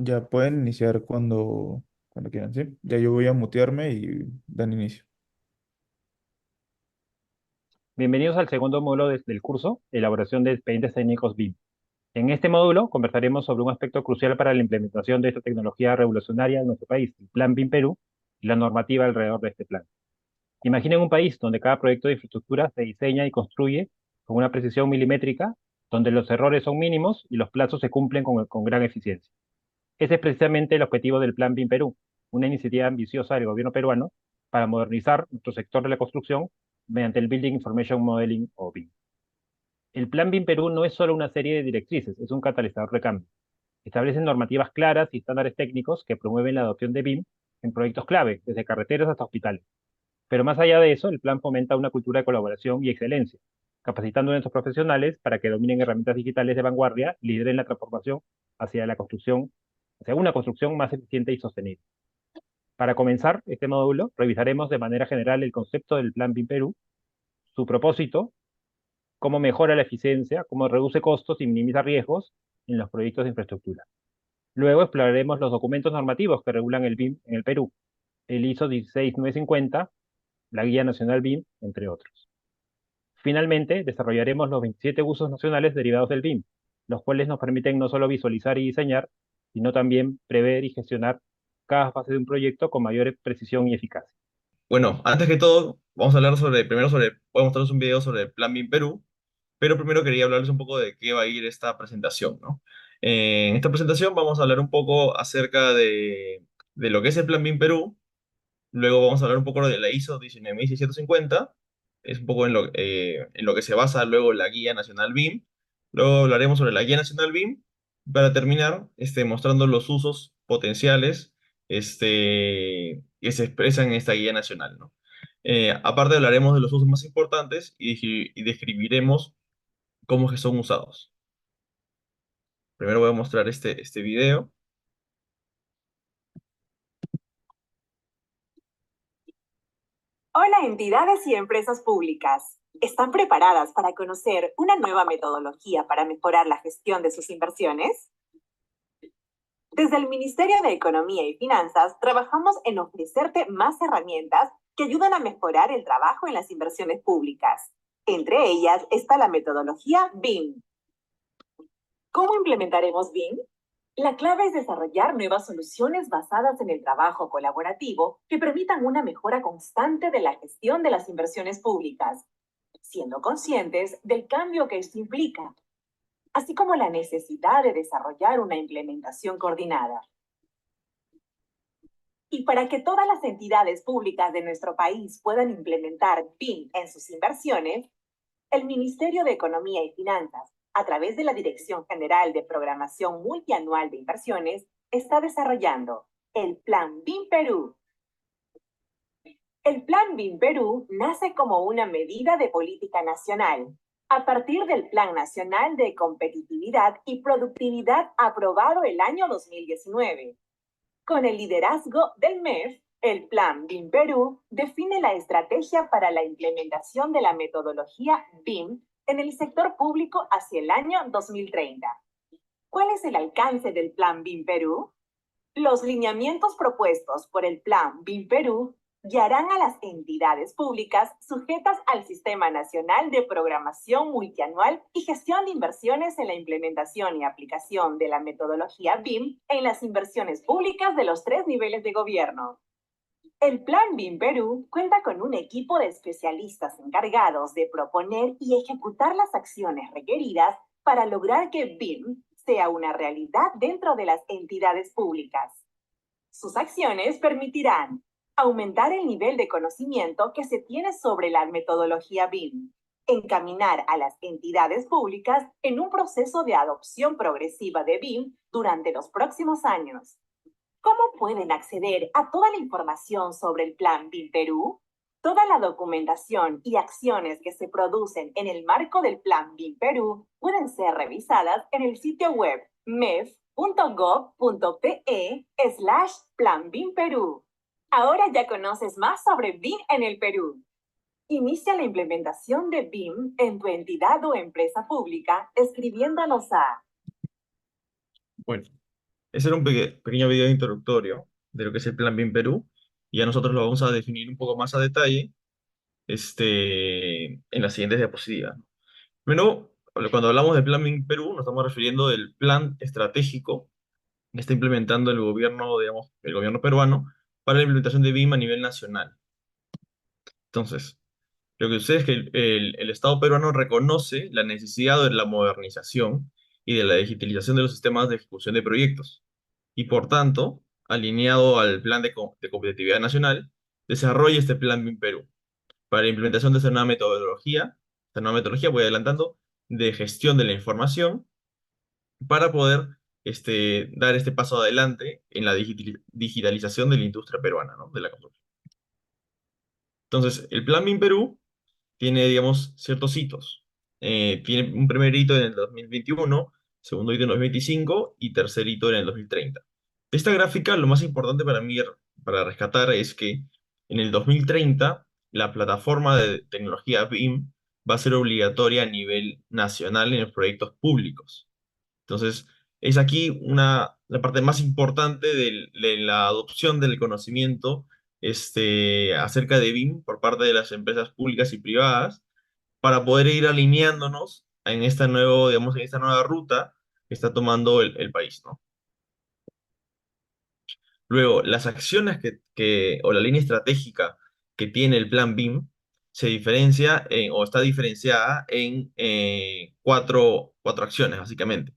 Ya pueden iniciar cuando quieran, ¿sí? Ya yo voy a mutearme y dan inicio. Bienvenidos al segundo módulo del curso, elaboración de expedientes técnicos BIM. En este módulo conversaremos sobre un aspecto crucial para la implementación de esta tecnología revolucionaria en nuestro país, el Plan BIM Perú y la normativa alrededor de este plan. Imaginen un país donde cada proyecto de infraestructura se diseña y construye con una precisión milimétrica, donde los errores son mínimos y los plazos se cumplen con gran eficiencia. Ese es precisamente el objetivo del Plan BIM Perú, una iniciativa ambiciosa del gobierno peruano para modernizar nuestro sector de la construcción mediante el Building Information Modeling o BIM. El Plan BIM Perú no es solo una serie de directrices, es un catalizador de cambio. Establecen normativas claras y estándares técnicos que promueven la adopción de BIM en proyectos clave, desde carreteras hasta hospitales. Pero más allá de eso, el plan fomenta una cultura de colaboración y excelencia, capacitando a nuestros profesionales para que dominen herramientas digitales de vanguardia y lideren la transformación hacia la construcción, hacia una construcción más eficiente y sostenible. Para comenzar este módulo, revisaremos de manera general el concepto del Plan BIM Perú, su propósito, cómo mejora la eficiencia, cómo reduce costos y minimiza riesgos en los proyectos de infraestructura. Luego exploraremos los documentos normativos que regulan el BIM en el Perú, el ISO 16950, la Guía Nacional BIM, entre otros. Finalmente, desarrollaremos los 27 usos nacionales derivados del BIM, los cuales nos permiten no solo visualizar y diseñar, sino también prever y gestionar cada fase de un proyecto con mayor precisión y eficacia. Bueno, antes que todo, vamos a hablar voy a mostrarles un video sobre el Plan BIM Perú, pero primero quería hablarles un poco de qué va a ir esta presentación, ¿no? En esta presentación vamos a hablar un poco acerca de lo que es el Plan BIM Perú, luego vamos a hablar un poco de la ISO 19650, es un poco en lo que se basa luego la Guía Nacional BIM, luego hablaremos sobre la Guía Nacional BIM, para terminar mostrando los usos potenciales que se expresan en esta Guía Nacional, ¿no? Aparte hablaremos de los usos más importantes y describiremos cómo es que son usados. Primero voy a mostrar este video. Hola, entidades y empresas públicas. ¿Están preparadas para conocer una nueva metodología para mejorar la gestión de sus inversiones? Desde el Ministerio de Economía y Finanzas trabajamos en ofrecerte más herramientas que ayudan a mejorar el trabajo en las inversiones públicas. Entre ellas está la metodología BIM. ¿Cómo implementaremos BIM? La clave es desarrollar nuevas soluciones basadas en el trabajo colaborativo que permitan una mejora constante de la gestión de las inversiones públicas, siendo conscientes del cambio que esto implica, así como la necesidad de desarrollar una implementación coordinada. Y para que todas las entidades públicas de nuestro país puedan implementar BIM en sus inversiones, el Ministerio de Economía y Finanzas, a través de la Dirección General de Programación Multianual de Inversiones, está desarrollando el Plan BIM Perú. El Plan BIM Perú nace como una medida de política nacional, a partir del Plan Nacional de Competitividad y Productividad aprobado el año 2019. Con el liderazgo del MEF, el Plan BIM Perú define la estrategia para la implementación de la metodología BIM en el sector público hacia el año 2030. ¿Cuál es el alcance del Plan BIM Perú? Los lineamientos propuestos por el Plan BIM Perú guiarán a las entidades públicas sujetas al Sistema Nacional de Programación Multianual y Gestión de Inversiones en la implementación y aplicación de la metodología BIM en las inversiones públicas de los 3 niveles de gobierno. El Plan BIM Perú cuenta con un equipo de especialistas encargados de proponer y ejecutar las acciones requeridas para lograr que BIM sea una realidad dentro de las entidades públicas. Sus acciones permitirán aumentar el nivel de conocimiento que se tiene sobre la metodología BIM, encaminar a las entidades públicas en un proceso de adopción progresiva de BIM durante los próximos años. ¿Cómo pueden acceder a toda la información sobre el Plan BIM Perú? Toda la documentación y acciones que se producen en el marco del Plan BIM Perú pueden ser revisadas en el sitio web mef.gov.pe/Plan BIM Perú. Ahora ya conoces más sobre BIM en el Perú. Inicia la implementación de BIM en tu entidad o empresa pública escribiéndonos a Bueno. Ese era un pequeño video introductorio de lo que es el Plan BIM Perú, y ya nosotros lo vamos a definir un poco más a detalle en las siguientes diapositivas. Primero, cuando hablamos de Plan BIM Perú, nos estamos refiriendo del plan estratégico que está implementando el gobierno, digamos, el gobierno peruano para la implementación de BIM a nivel nacional. Entonces, lo que sucede es que el Estado peruano reconoce la necesidad de la modernización y de la digitalización de los sistemas de ejecución de proyectos. Y por tanto, alineado al Plan de Competitividad Nacional, desarrolla este Plan BIM Perú para la implementación de esta nueva metodología, voy adelantando, de gestión de la información para poder dar este paso adelante en la digitalización de la industria peruana, ¿no? De la construcción. Entonces, el Plan BIM Perú tiene, digamos, ciertos hitos. Tiene un primer hito en el 2021, segundo hito en el 2025 y tercer hito en el 2030. Esta gráfica, lo más importante para mí, para rescatar, es que en el 2030 la plataforma de tecnología BIM va a ser obligatoria a nivel nacional en los proyectos públicos. Entonces, es aquí la parte más importante de la adopción del conocimiento acerca de BIM por parte de las empresas públicas y privadas para poder ir alineándonos en digamos, en esta nueva ruta que está tomando el país, ¿no? Luego, las acciones o la línea estratégica que tiene el plan BIM se diferencia o está diferenciada en cuatro acciones, básicamente.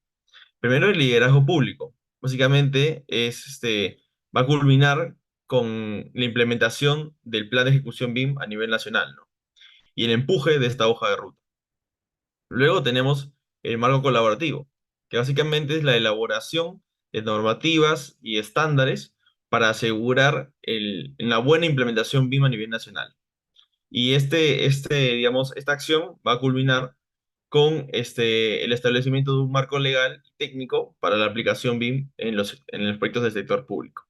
Primero, el liderazgo público. Básicamente va a culminar con la implementación del plan de ejecución BIM a nivel nacional, ¿no? Y el empuje de esta hoja de ruta. Luego tenemos el marco colaborativo, que básicamente es la elaboración de normativas y estándares para asegurar una buena implementación BIM a nivel nacional. Y digamos, esta acción va a culminar con el establecimiento de un marco legal y técnico para la aplicación BIM en los proyectos del sector público.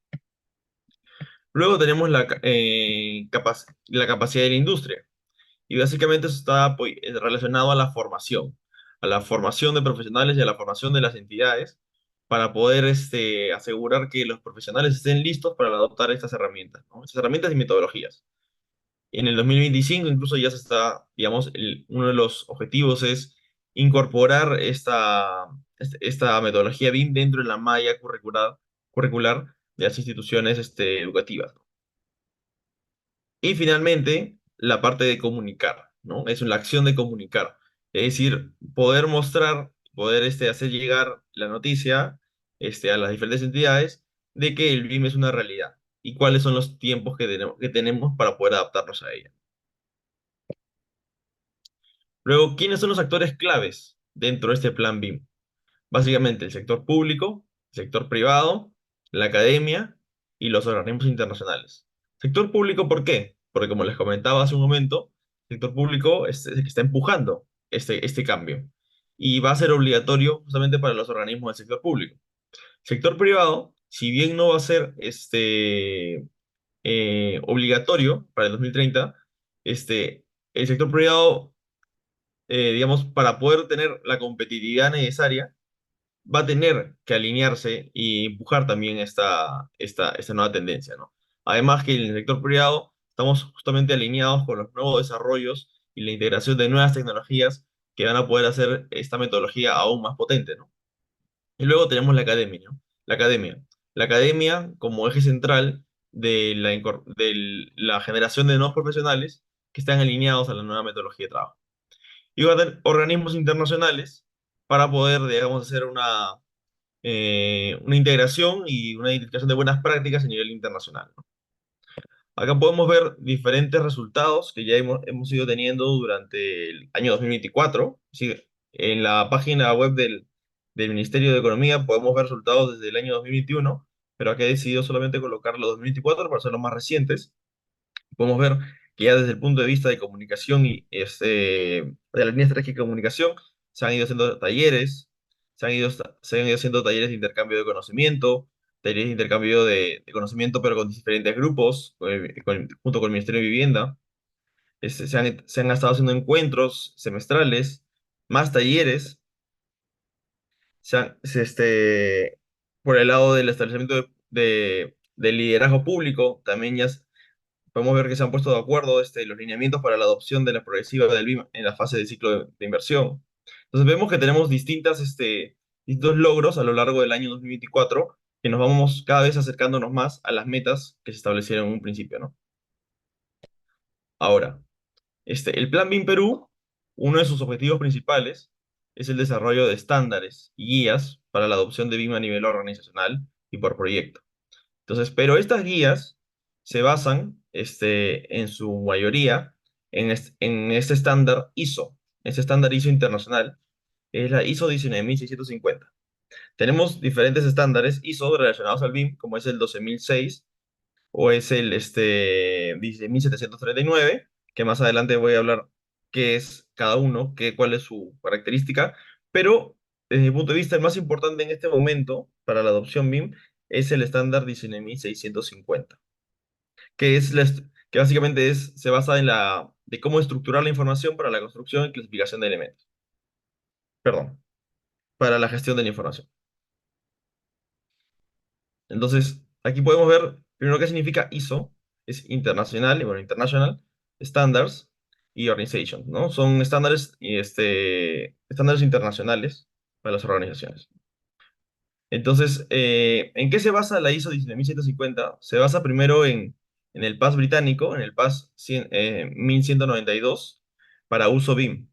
Luego tenemos la capacidad de la industria. Y básicamente eso está pues, relacionado a la formación de profesionales y a la formación de las entidades para poder asegurar que los profesionales estén listos para adoptar estas herramientas, ¿no? Estas herramientas y metodologías. En el 2025 incluso ya se está, digamos, uno de los objetivos es incorporar esta metodología BIM dentro de la malla curricular de las instituciones educativas. Y finalmente, la parte de comunicar, ¿no? Es la acción de comunicar. Es decir, poder mostrar, poder hacer llegar la noticia a las diferentes entidades de que el BIM es una realidad y cuáles son los tiempos que tenemos para poder adaptarnos a ella. Luego, ¿quiénes son los actores claves dentro de este plan BIM? Básicamente, el sector público, el sector privado, la academia y los organismos internacionales. Sector público, ¿por qué? Porque como les comentaba hace un momento, el sector público es el que está empujando este cambio y va a ser obligatorio justamente para los organismos del sector público. Sector privado, si bien no va a ser obligatorio para el 2030, el sector privado, digamos, para poder tener la competitividad necesaria, va a tener que alinearse y empujar también esta nueva tendencia, ¿no? Además que en el sector privado estamos justamente alineados con los nuevos desarrollos y la integración de nuevas tecnologías que van a poder hacer esta metodología aún más potente, ¿no? Y luego tenemos la academia, ¿no? La academia. La academia como eje central de la generación de nuevos profesionales que están alineados a la nueva metodología de trabajo. Y va a tener organismos internacionales para poder, digamos, hacer una integración y una identificación de buenas prácticas a nivel internacional, ¿no? Acá podemos ver diferentes resultados que ya hemos ido teniendo durante el año 2024. Sí, en la página web del Ministerio de Economía podemos ver resultados desde el año 2021, pero acá he decidido solamente colocar los 2024 para ser los más recientes. Podemos ver que ya desde el punto de vista de comunicación y de la línea estratégica de comunicación, se han ido haciendo talleres, se han ido haciendo talleres de intercambio de conocimiento, talleres de intercambio de conocimiento, pero con diferentes grupos, junto con el Ministerio de Vivienda. Se han estado haciendo encuentros semestrales, más talleres, se han- se, este, Por el lado del establecimiento del liderazgo público, también podemos ver que se han puesto de acuerdo los lineamientos para la adopción de la progresiva del BIM en la fase de ciclo de inversión. Entonces vemos que tenemos distintos logros a lo largo del año 2024 que nos vamos cada vez acercándonos más a las metas que se establecieron en un principio, ¿no? Ahora, el Plan BIM Perú, uno de sus objetivos principales es el desarrollo de estándares y guías para la adopción de BIM a nivel organizacional y por proyecto. Entonces, pero estas guías se basan, en su mayoría, en este estándar ISO. Este estándar ISO internacional es la ISO 19650. Tenemos diferentes estándares ISO relacionados al BIM, como es el 12006 o es el 16739, que más adelante voy a hablar qué es cada uno, cuál es su característica, pero desde mi punto de vista el más importante en este momento para la adopción BIM es el estándar 19650, que básicamente se basa de cómo estructurar la información para la construcción y clasificación de elementos. Perdón, para la gestión de la información. Entonces, aquí podemos ver primero qué significa ISO, es internacional, y bueno, International Standards y Organization, ¿no? Son estándares internacionales para las organizaciones. Entonces, ¿en qué se basa la ISO 19150? Se basa primero en el PAS británico, en el PAS 1192 para uso BIM.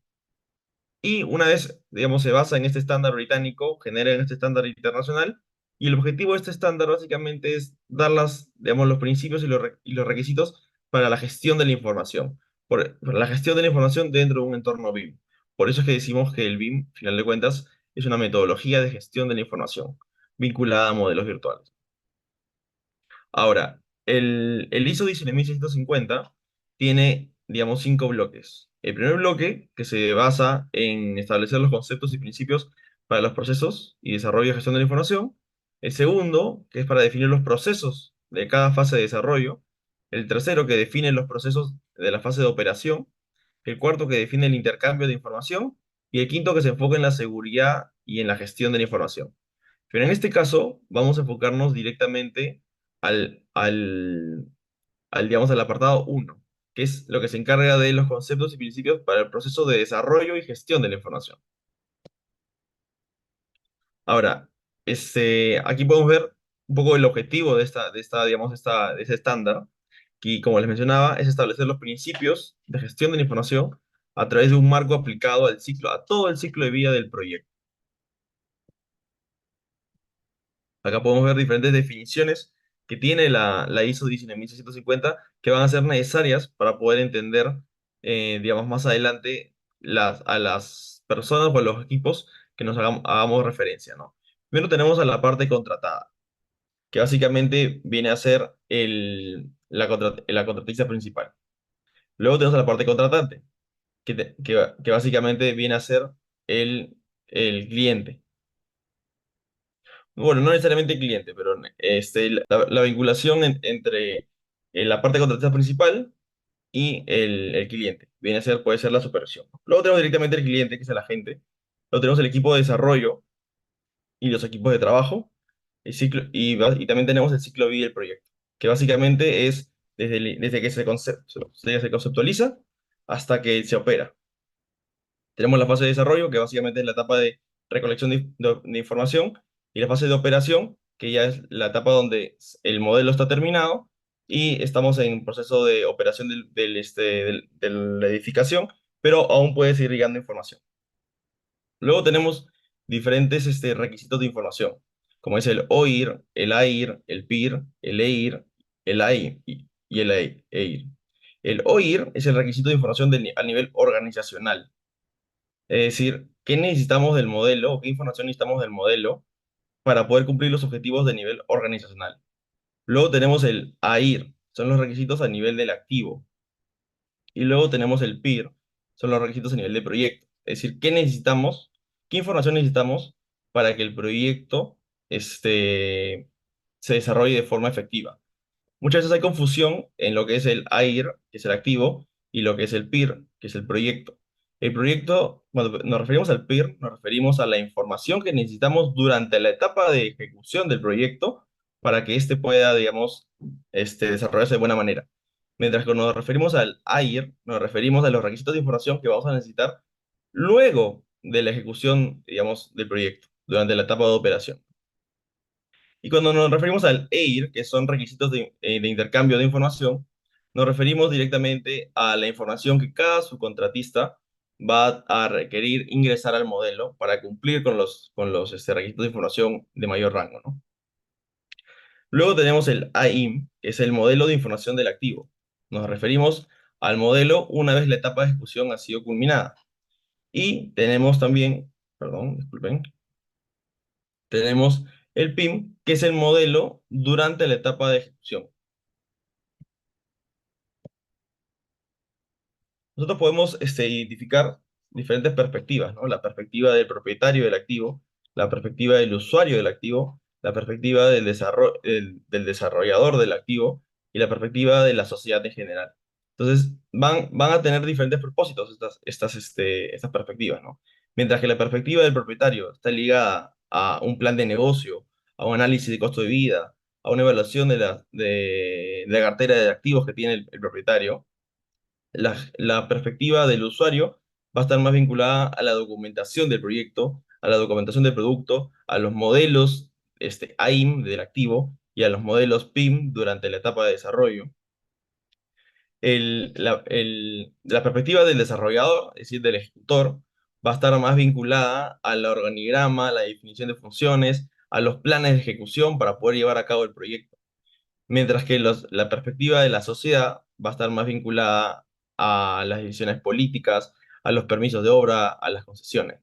Y una vez, digamos, se basa en este estándar británico, generan este estándar internacional, y el objetivo de este estándar básicamente es dar digamos, los principios y los requisitos para la gestión de la información, para la gestión de la información dentro de un entorno BIM. Por eso es que decimos que el BIM, al final de cuentas, es una metodología de gestión de la información vinculada a modelos virtuales. Ahora, el ISO 19650 tiene, digamos, 5 bloques. El primer bloque, que se basa en establecer los conceptos y principios para los procesos y desarrollo y gestión de la información. El segundo, que es para definir los procesos de cada fase de desarrollo. El tercero, que define los procesos de la fase de operación. El cuarto, que define el intercambio de información. Y el quinto, que se enfoca en la seguridad y en la gestión de la información. Pero en este caso, vamos a enfocarnos directamente al, al, digamos, al apartado uno, que es lo que se encarga de los conceptos y principios para el proceso de desarrollo y gestión de la información. Ahora, aquí podemos ver un poco el objetivo digamos, de ese estándar, que como les mencionaba, es establecer los principios de gestión de la información a través de un marco aplicado a todo el ciclo de vida del proyecto. Acá podemos ver diferentes definiciones que tiene la ISO 19650 que van a ser necesarias para poder entender, digamos, más adelante a las personas o a los equipos que hagamos referencia, ¿no? Primero tenemos a la parte contratada, que básicamente viene a ser la contratista principal. Luego tenemos a la parte contratante, que básicamente viene a ser el cliente. Bueno, no necesariamente cliente, pero la vinculación entre la parte contratista principal y el cliente. Puede ser la supervisión. Luego tenemos directamente el cliente, que es el agente. Luego tenemos el equipo de desarrollo y los equipos de trabajo. Y también tenemos el ciclo de vida del proyecto, que básicamente es desde que se conceptualiza hasta que se opera. Tenemos la fase de desarrollo, que básicamente es la etapa de recolección de información, y la fase de operación, que ya es la etapa donde el modelo está terminado y estamos en proceso de operación de la edificación, pero aún puede seguir llegando información. Luego tenemos diferentes requisitos de información, como es el OIR, el AIR, el PIR, el EIR, el AI y el EIR. El OIR es el requisito de información a nivel organizacional. Es decir, ¿qué necesitamos del modelo o qué información necesitamos del modelo para poder cumplir los objetivos de nivel organizacional? Luego tenemos el AIR, son los requisitos a nivel del activo. Y luego tenemos el PIR, son los requisitos a nivel de proyecto. Es decir, qué información necesitamos para que el proyecto se desarrolle de forma efectiva. Muchas veces hay confusión en lo que es el AIR, que es el activo, y lo que es el PIR, que es el proyecto. El proyecto, cuando nos referimos al PIR, nos referimos a la información que necesitamos durante la etapa de ejecución del proyecto para que éste pueda, digamos, desarrollarse de buena manera. Mientras que cuando nos referimos al AIR, nos referimos a los requisitos de información que vamos a necesitar luego de la ejecución, digamos, del proyecto, durante la etapa de operación. Y cuando nos referimos al EIR, que son requisitos de intercambio de información, nos referimos directamente a la información que cada subcontratista va a requerir ingresar al modelo para cumplir con los requisitos de información de mayor rango, ¿no? Luego tenemos el AIM, que es el modelo de información del activo. Nos referimos al modelo una vez la etapa de ejecución ha sido culminada. Y tenemos también, perdón, disculpen, tenemos el PIM, que es el modelo durante la etapa de ejecución. Nosotros podemos identificar diferentes perspectivas, ¿no? La perspectiva del propietario del activo, la perspectiva del usuario del activo, la perspectiva del desarrollador del activo y la perspectiva de la sociedad en general. Entonces, van a tener diferentes propósitos estas perspectivas, ¿no? Mientras que la perspectiva del propietario está ligada a un plan de negocio, a un análisis de costo de vida, a una evaluación de la cartera de activos que tiene el propietario, la perspectiva del usuario va a estar más vinculada a la documentación del proyecto, a la documentación del producto, a los modelos AIM del activo y a los modelos PIM durante la etapa de desarrollo. La perspectiva del desarrollador, es decir, del ejecutor, va a estar más vinculada al organigrama, a la definición de funciones, a los planes de ejecución para poder llevar a cabo el proyecto. Mientras que la perspectiva de la sociedad va a estar más vinculada a las decisiones políticas, a los permisos de obra, a las concesiones.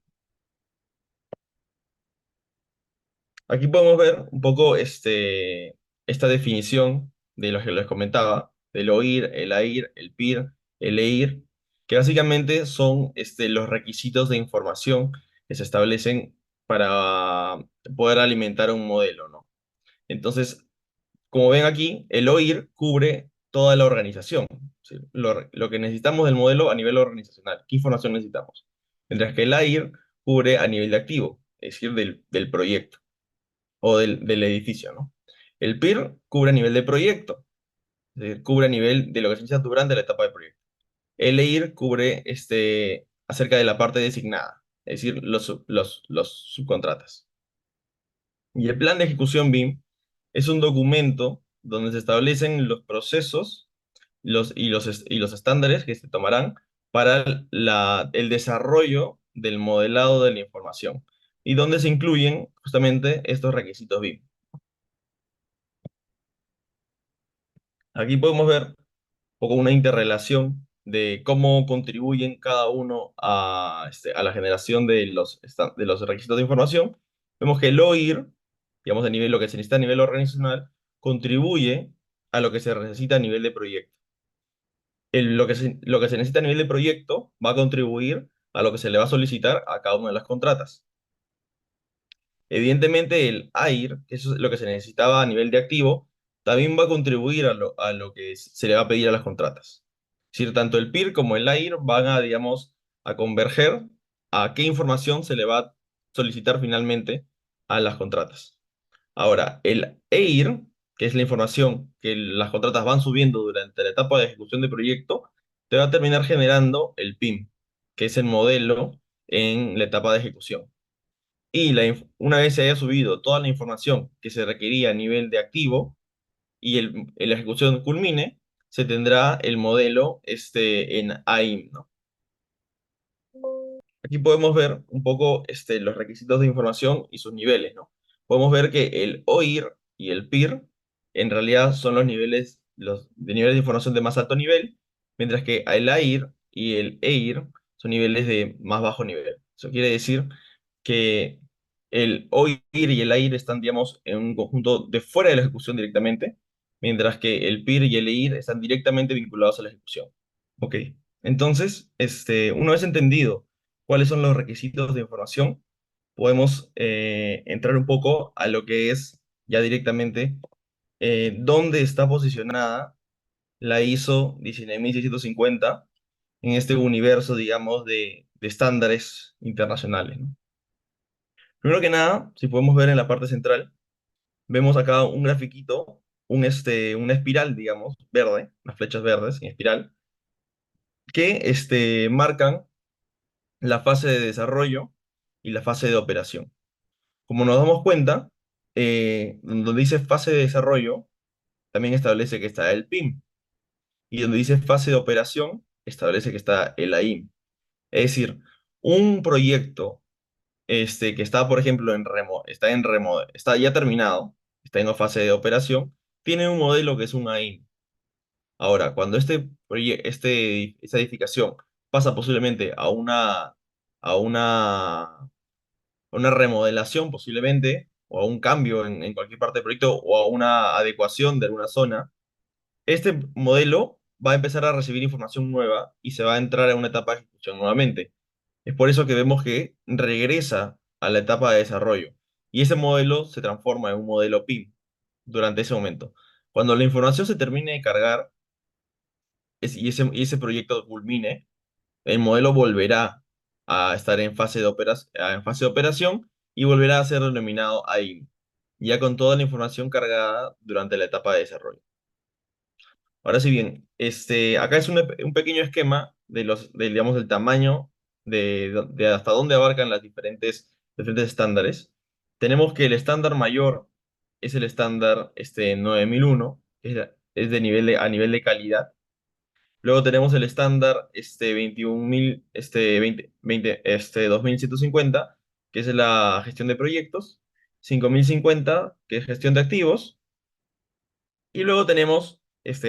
Aquí podemos ver un poco esta definición de lo que les comentaba, del OIR, el AIR, el PIR, el EIR, que básicamente son los requisitos de información que se establecen para poder alimentar un modelo, ¿no? Entonces, como ven aquí, el OIR cubre toda la organización, ¿sí? Lo que necesitamos del modelo a nivel organizacional. ¿Qué información necesitamos? Mientras que el AIR cubre a nivel de activo, es decir, del proyecto o del edificio, ¿no? El PIR cubre a nivel de proyecto, es decir, cubre a nivel de lo que se necesita durante la etapa de proyecto. El EIR cubre acerca de la parte designada, es decir, los subcontratas. Y el plan de ejecución BIM es un documento donde se establecen los procesos y los estándares que se tomarán para el desarrollo del modelado de la información y donde se incluyen justamente estos requisitos BIM. Aquí podemos ver un poco una interrelación de cómo contribuyen cada uno a la generación de los requisitos de información. Vemos que el OIR, digamos, lo que se necesita a nivel organizacional, contribuye a lo que se necesita a nivel de proyecto. Lo que se necesita a nivel de proyecto va a contribuir a lo que se le va a solicitar a cada una de las contratas. Evidentemente, el AIR, que eso es lo que se necesitaba a nivel de activo, también va a contribuir a lo que se le va a pedir a las contratas. Es decir, tanto el PIR como el AIR van a, digamos, a converger a qué información se le va a solicitar finalmente a las contratas. Ahora, el EIR, que es la información que las contratas van subiendo durante la etapa de ejecución de proyecto, te va a terminar generando el PIM, que es el modelo en la etapa de ejecución. Y una vez se haya subido toda la información que se requería a nivel de activo y la ejecución culmine, se tendrá el modelo en AIM, ¿no? Aquí podemos ver un poco los requisitos de información y sus niveles, ¿no? Podemos ver que el OIR y el PIR en realidad son los niveles de información de más alto nivel, mientras que el AIR y el EIR son niveles de más bajo nivel. Eso quiere decir que el OIR y el AIR están, digamos, en un conjunto de fuera de la ejecución directamente, mientras que el PIR y el EIR están directamente vinculados a la ejecución. Ok, entonces, una vez entendido cuáles son los requisitos de información, podemos entrar un poco a lo que es ya directamente dónde está posicionada la ISO 19650 en este universo, digamos, de estándares internacionales, ¿no? Primero que nada, si podemos ver en la parte central, vemos acá un grafiquito, una espiral, digamos, verde, unas flechas verdes en espiral, que marcan la fase de desarrollo y la fase de operación. Como nos damos cuenta, donde dice fase de desarrollo, también establece que está el PIM, y donde dice fase de operación, establece que está el AIM. Es decir, un proyecto que está, por ejemplo, está ya terminado, está en la fase de operación, tiene un modelo que es un AIM. Ahora, cuando esta edificación pasa posiblemente a una remodelación posiblemente, o a un cambio en cualquier parte del proyecto, o a una adecuación de alguna zona, este modelo va a empezar a recibir información nueva y se va a entrar a una etapa de ejecución nuevamente. Es por eso que vemos que regresa a la etapa de desarrollo y ese modelo se transforma en un modelo PIM durante ese momento. Cuando la información se termine de cargar y ese proyecto culmine, el modelo volverá a estar en fase de operación y volverá a ser denominado AIM, ya con toda la información cargada durante la etapa de desarrollo. Ahora sí bien, acá es un pequeño esquema digamos, del tamaño de hasta dónde abarcan las diferentes estándares. Tenemos que el estándar mayor es el estándar 9001, que es a nivel de calidad. Luego tenemos el estándar 21.000, 2150, que es la gestión de proyectos. 5050, que es gestión de activos. Y luego tenemos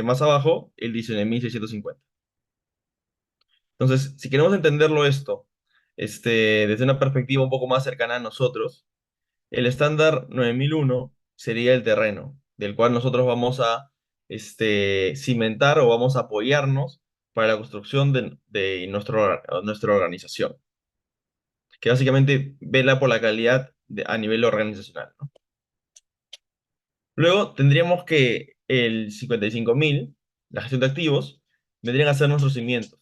más abajo el 19.650. Entonces, si queremos entenderlo esto desde una perspectiva un poco más cercana a nosotros, el estándar 9001 sería el terreno del cual nosotros vamos a cimentar o vamos a apoyarnos para la construcción de nuestra organización, que básicamente vela por la calidad a nivel organizacional, ¿no? Luego tendríamos que el 55.000, la gestión de activos, vendrían a ser nuestros cimientos,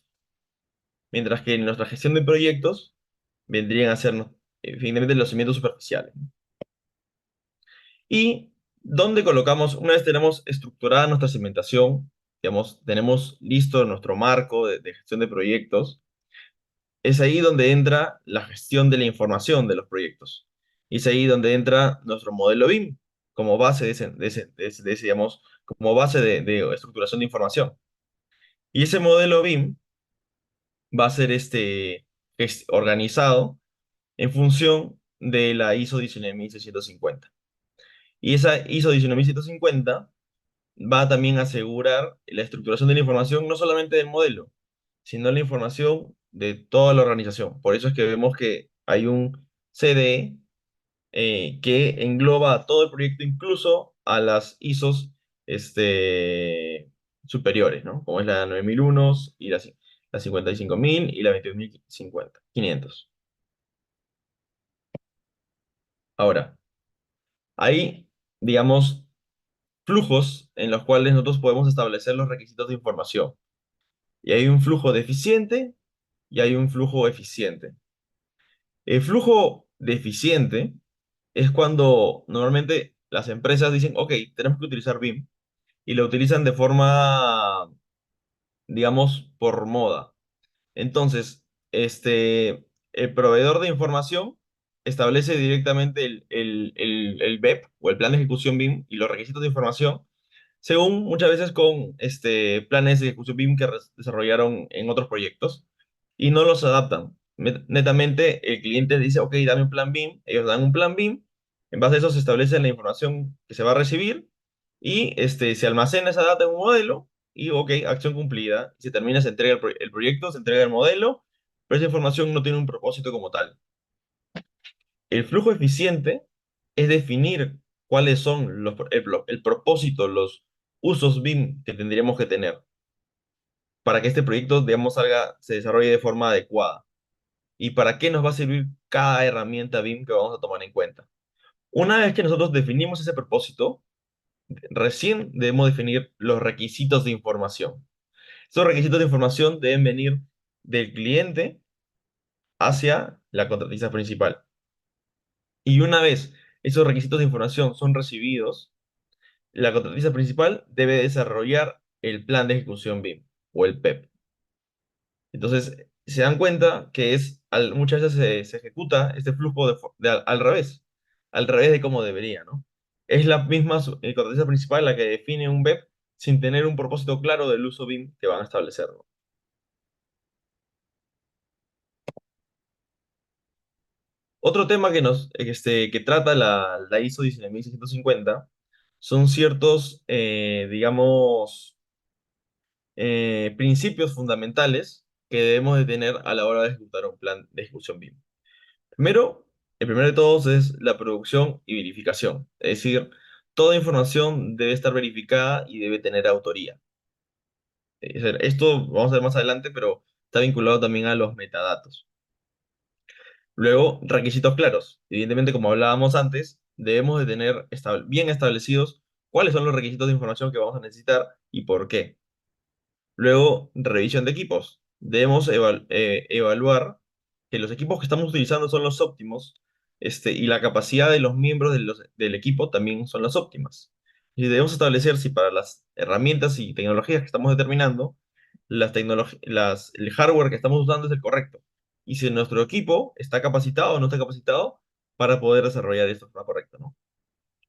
mientras que en nuestra gestión de proyectos vendrían a ser finalmente los cimientos superficiales. Y dónde colocamos, una vez tenemos estructurada nuestra cimentación, digamos, tenemos listo nuestro marco de gestión de proyectos, es ahí donde entra la gestión de la información de los proyectos. Y es ahí donde entra nuestro modelo BIM como base digamos, como base de estructuración de información. Y ese modelo BIM va a ser organizado en función de la ISO 19650. Y esa ISO 19650 va también a asegurar la estructuración de la información, no solamente del modelo, sino la información de toda la organización. Por eso es que vemos que hay un CDE que engloba a todo el proyecto, incluso a las ISOs superiores, ¿no? Como es la 9001 y la 55.000 y la 21.500. Ahora, hay, digamos, flujos en los cuales nosotros podemos establecer los requisitos de información. Y hay un flujo deficiente y hay un flujo eficiente. El flujo deficiente es cuando normalmente las empresas dicen, ok, tenemos que utilizar BIM y lo utilizan de forma, digamos, por moda. Entonces, el proveedor de información establece directamente el BEP o el plan de ejecución BIM y los requisitos de información, según muchas veces con planes de ejecución BIM que desarrollaron en otros proyectos y no los adaptan. Netamente, el cliente dice, ok, dame un plan BIM, ellos dan un plan BIM, en base a eso se establece la información que se va a recibir y se almacena esa data en un modelo y, ok, acción cumplida. Se termina, se entrega el proyecto, se entrega el modelo, pero esa información no tiene un propósito como tal. El flujo eficiente es definir cuáles son el propósito, los usos BIM que tendríamos que tener para que este proyecto, digamos, se desarrolle de forma adecuada. ¿Y para qué nos va a servir cada herramienta BIM que vamos a tomar en cuenta? Una vez que nosotros definimos ese propósito, recién debemos definir los requisitos de información. Esos requisitos de información deben venir del cliente hacia la contratista principal. Y una vez esos requisitos de información son recibidos, la contratista principal debe desarrollar el plan de ejecución BIM o el PEP. Entonces, se dan cuenta que muchas veces se ejecuta este flujo al revés de cómo debería, ¿no? Es la misma contratista principal la que define un BEP sin tener un propósito claro del uso BIM que van a establecer, ¿no? Otro tema que trata la ISO 19650 son ciertos, digamos, principios fundamentales que debemos de tener a la hora de ejecutar un plan de ejecución BIM. Primero, el primero de todos es la producción y verificación. Es decir, toda información debe estar verificada y debe tener autoría. Es decir, esto vamos a ver más adelante, pero está vinculado también a los metadatos. Luego, requisitos claros. Evidentemente, como hablábamos antes, debemos de tener bien establecidos cuáles son los requisitos de información que vamos a necesitar y por qué. Luego, revisión de equipos. Debemos evaluar que los equipos que estamos utilizando son los óptimos, y la capacidad de los miembros del equipo también son las óptimas. Y debemos establecer si para las herramientas y tecnologías que estamos determinando, el hardware que estamos usando es el correcto. Y si nuestro equipo está capacitado o no está capacitado para poder desarrollar esto de forma correcta, ¿no?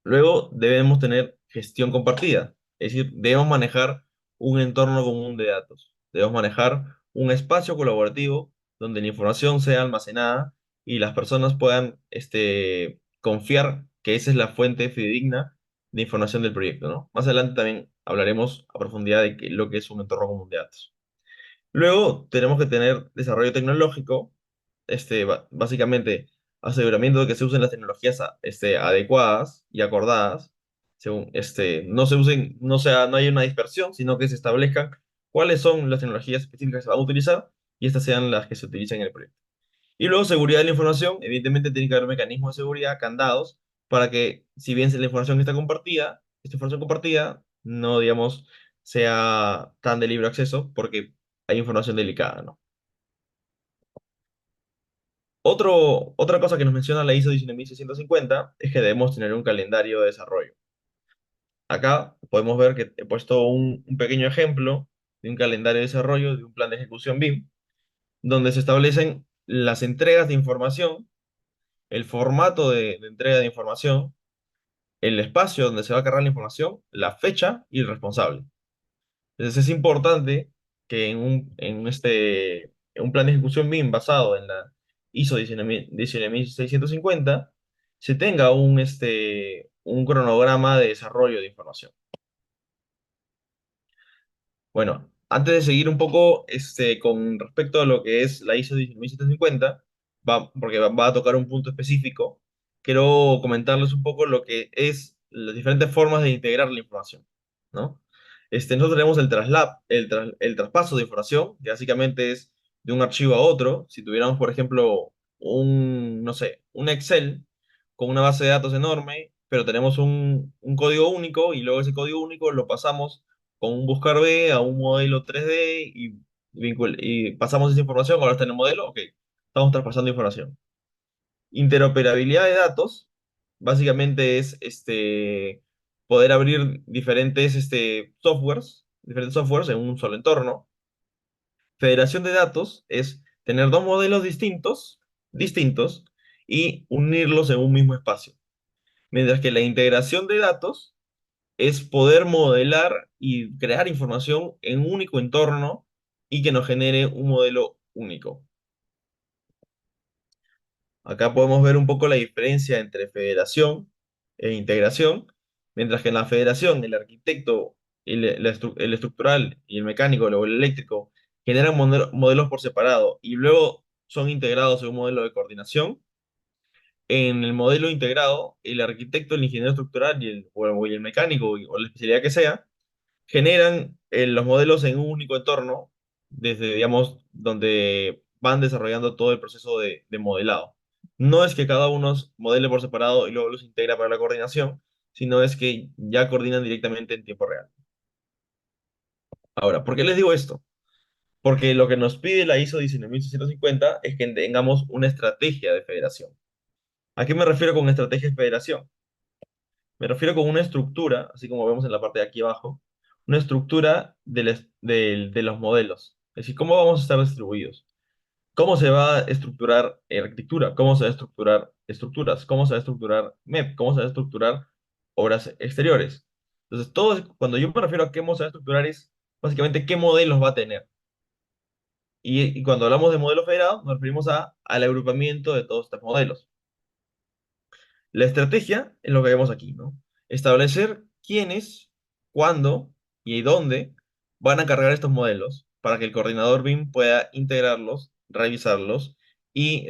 Luego debemos tener gestión compartida, es decir, debemos manejar un entorno común de datos. Debemos manejar un espacio colaborativo donde la información sea almacenada y las personas puedan confiar que esa es la fuente fidedigna de información del proyecto, ¿no? Más adelante también hablaremos a profundidad de lo que es un entorno común de datos. Luego tenemos que tener desarrollo tecnológico, básicamente aseguramiento de que se usen las tecnologías adecuadas y acordadas, según no se usen, no hay una dispersión, sino que se establezcan cuáles son las tecnologías específicas que se van a utilizar y estas sean las que se utilizan en el proyecto. Y luego seguridad de la información, evidentemente tiene que haber mecanismos de seguridad, candados, para que si bien la información está compartida, esta información compartida no, digamos, sea tan de libre acceso, porque hay información delicada, ¿no? Otra cosa que nos menciona la ISO 19650 es que debemos tener un calendario de desarrollo. Acá podemos ver que he puesto un pequeño ejemplo de un calendario de desarrollo de un plan de ejecución BIM, donde se establecen las entregas de información, el formato de entrega de información, el espacio donde se va a cargar la información, la fecha y el responsable. Entonces es importante que en un plan de ejecución BIM basado en la ISO 19650 se tenga un cronograma de desarrollo de información. Bueno, antes de seguir un poco con respecto a lo que es la ISO 19750, porque va a tocar un punto específico, quiero comentarles un poco lo que es las diferentes formas de integrar la información, ¿no? Nosotros tenemos el traspaso de información, que básicamente es de un archivo a otro. Si tuviéramos, por ejemplo, no sé, un Excel con una base de datos enorme, pero tenemos un código único y luego ese código único lo pasamos con un buscar B a un modelo 3D y pasamos esa información, ahora está en el modelo, ok, estamos traspasando información. Interoperabilidad de datos, básicamente es poder abrir diferentes softwares en un solo entorno. Federación de datos es tener dos modelos distintos y unirlos en un mismo espacio. Mientras que la integración de datos es poder modelar y crear información en un único entorno y que nos genere un modelo único. Acá podemos ver un poco la diferencia entre federación e integración, mientras que en la federación el arquitecto, el estructural y el mecánico o el eléctrico generan modelos por separado y luego son integrados en un modelo de coordinación. En el modelo integrado, el arquitecto, el ingeniero estructural y el mecánico o la especialidad que sea, generan los modelos en un único entorno, desde, digamos, donde van desarrollando todo el proceso de modelado. No es que cada uno modele por separado y luego los integra para la coordinación, sino es que ya coordinan directamente en tiempo real. Ahora, ¿por qué les digo esto? Porque lo que nos pide la ISO 19650 es que tengamos una estrategia de federación. ¿A qué me refiero con estrategia de federación? Me refiero con una estructura, así como vemos en la parte de aquí abajo, una estructura de los modelos. Es decir, cómo vamos a estar distribuidos. ¿Cómo se va a estructurar arquitectura? ¿Cómo se va a estructurar estructuras? ¿Cómo se va a estructurar MEP? ¿Cómo se va a estructurar obras exteriores? Entonces, cuando yo me refiero a cómo se va a estructurar es básicamente qué modelos va a tener. Y cuando hablamos de modelo federado, nos referimos al agrupamiento de todos estos modelos. La estrategia es lo que vemos aquí, ¿no? Establecer quiénes, cuándo y dónde van a cargar estos modelos para que el coordinador BIM pueda integrarlos, revisarlos y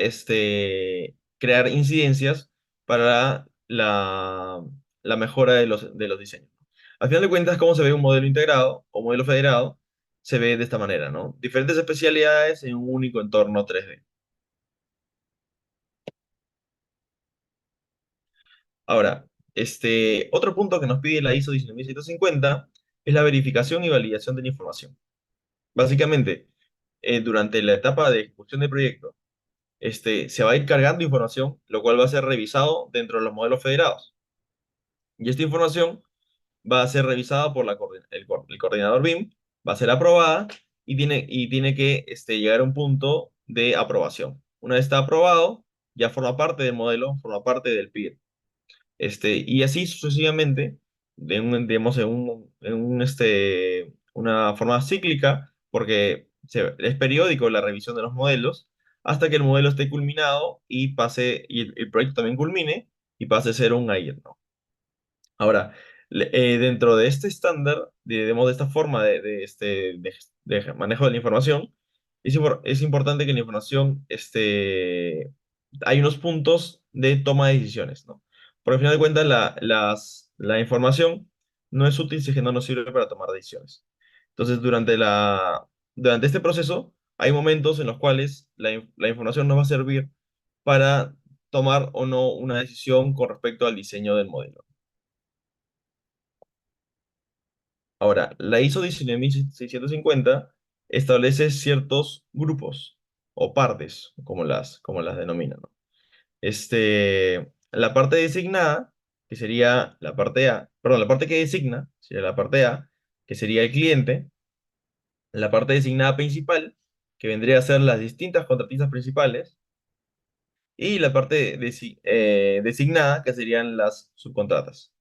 crear incidencias para la mejora de los diseños. Al final de cuentas, cómo se ve un modelo integrado o modelo federado, se ve de esta manera, ¿no? Diferentes especialidades en un único entorno 3D. Ahora, otro punto que nos pide la ISO 19150 es la verificación y validación de la información. Básicamente, durante la etapa de ejecución del proyecto, se va a ir cargando información, lo cual va a ser revisado dentro de los modelos federados. Y esta información va a ser revisada por el coordinador BIM, va a ser aprobada y tiene que llegar a un punto de aprobación. Una vez está aprobado, ya forma parte del modelo, forma parte del PIR. Y así sucesivamente, digamos, una forma cíclica, porque es periódico la revisión de los modelos, hasta que el modelo esté culminado y el proyecto también culmine y pase a ser un AIR, ¿no? Ahora, dentro de este estándar, digamos, de esta forma de manejo de la información, es importante que la información, hay unos puntos de toma de decisiones, ¿no? Porque al final de cuentas, la información no es útil si es que no nos sirve para tomar decisiones. Entonces, durante este proceso, hay momentos en los cuales la información nos va a servir para tomar o no una decisión con respecto al diseño del modelo. Ahora, la ISO 19650 establece ciertos grupos o partes, como las denominan, ¿no? La parte designada, que sería la parte A, perdón, la parte que designa, sería la parte A, que sería el cliente, la parte designada principal, que vendría a ser las distintas contratistas principales, y la parte designada, que serían las subcontratas.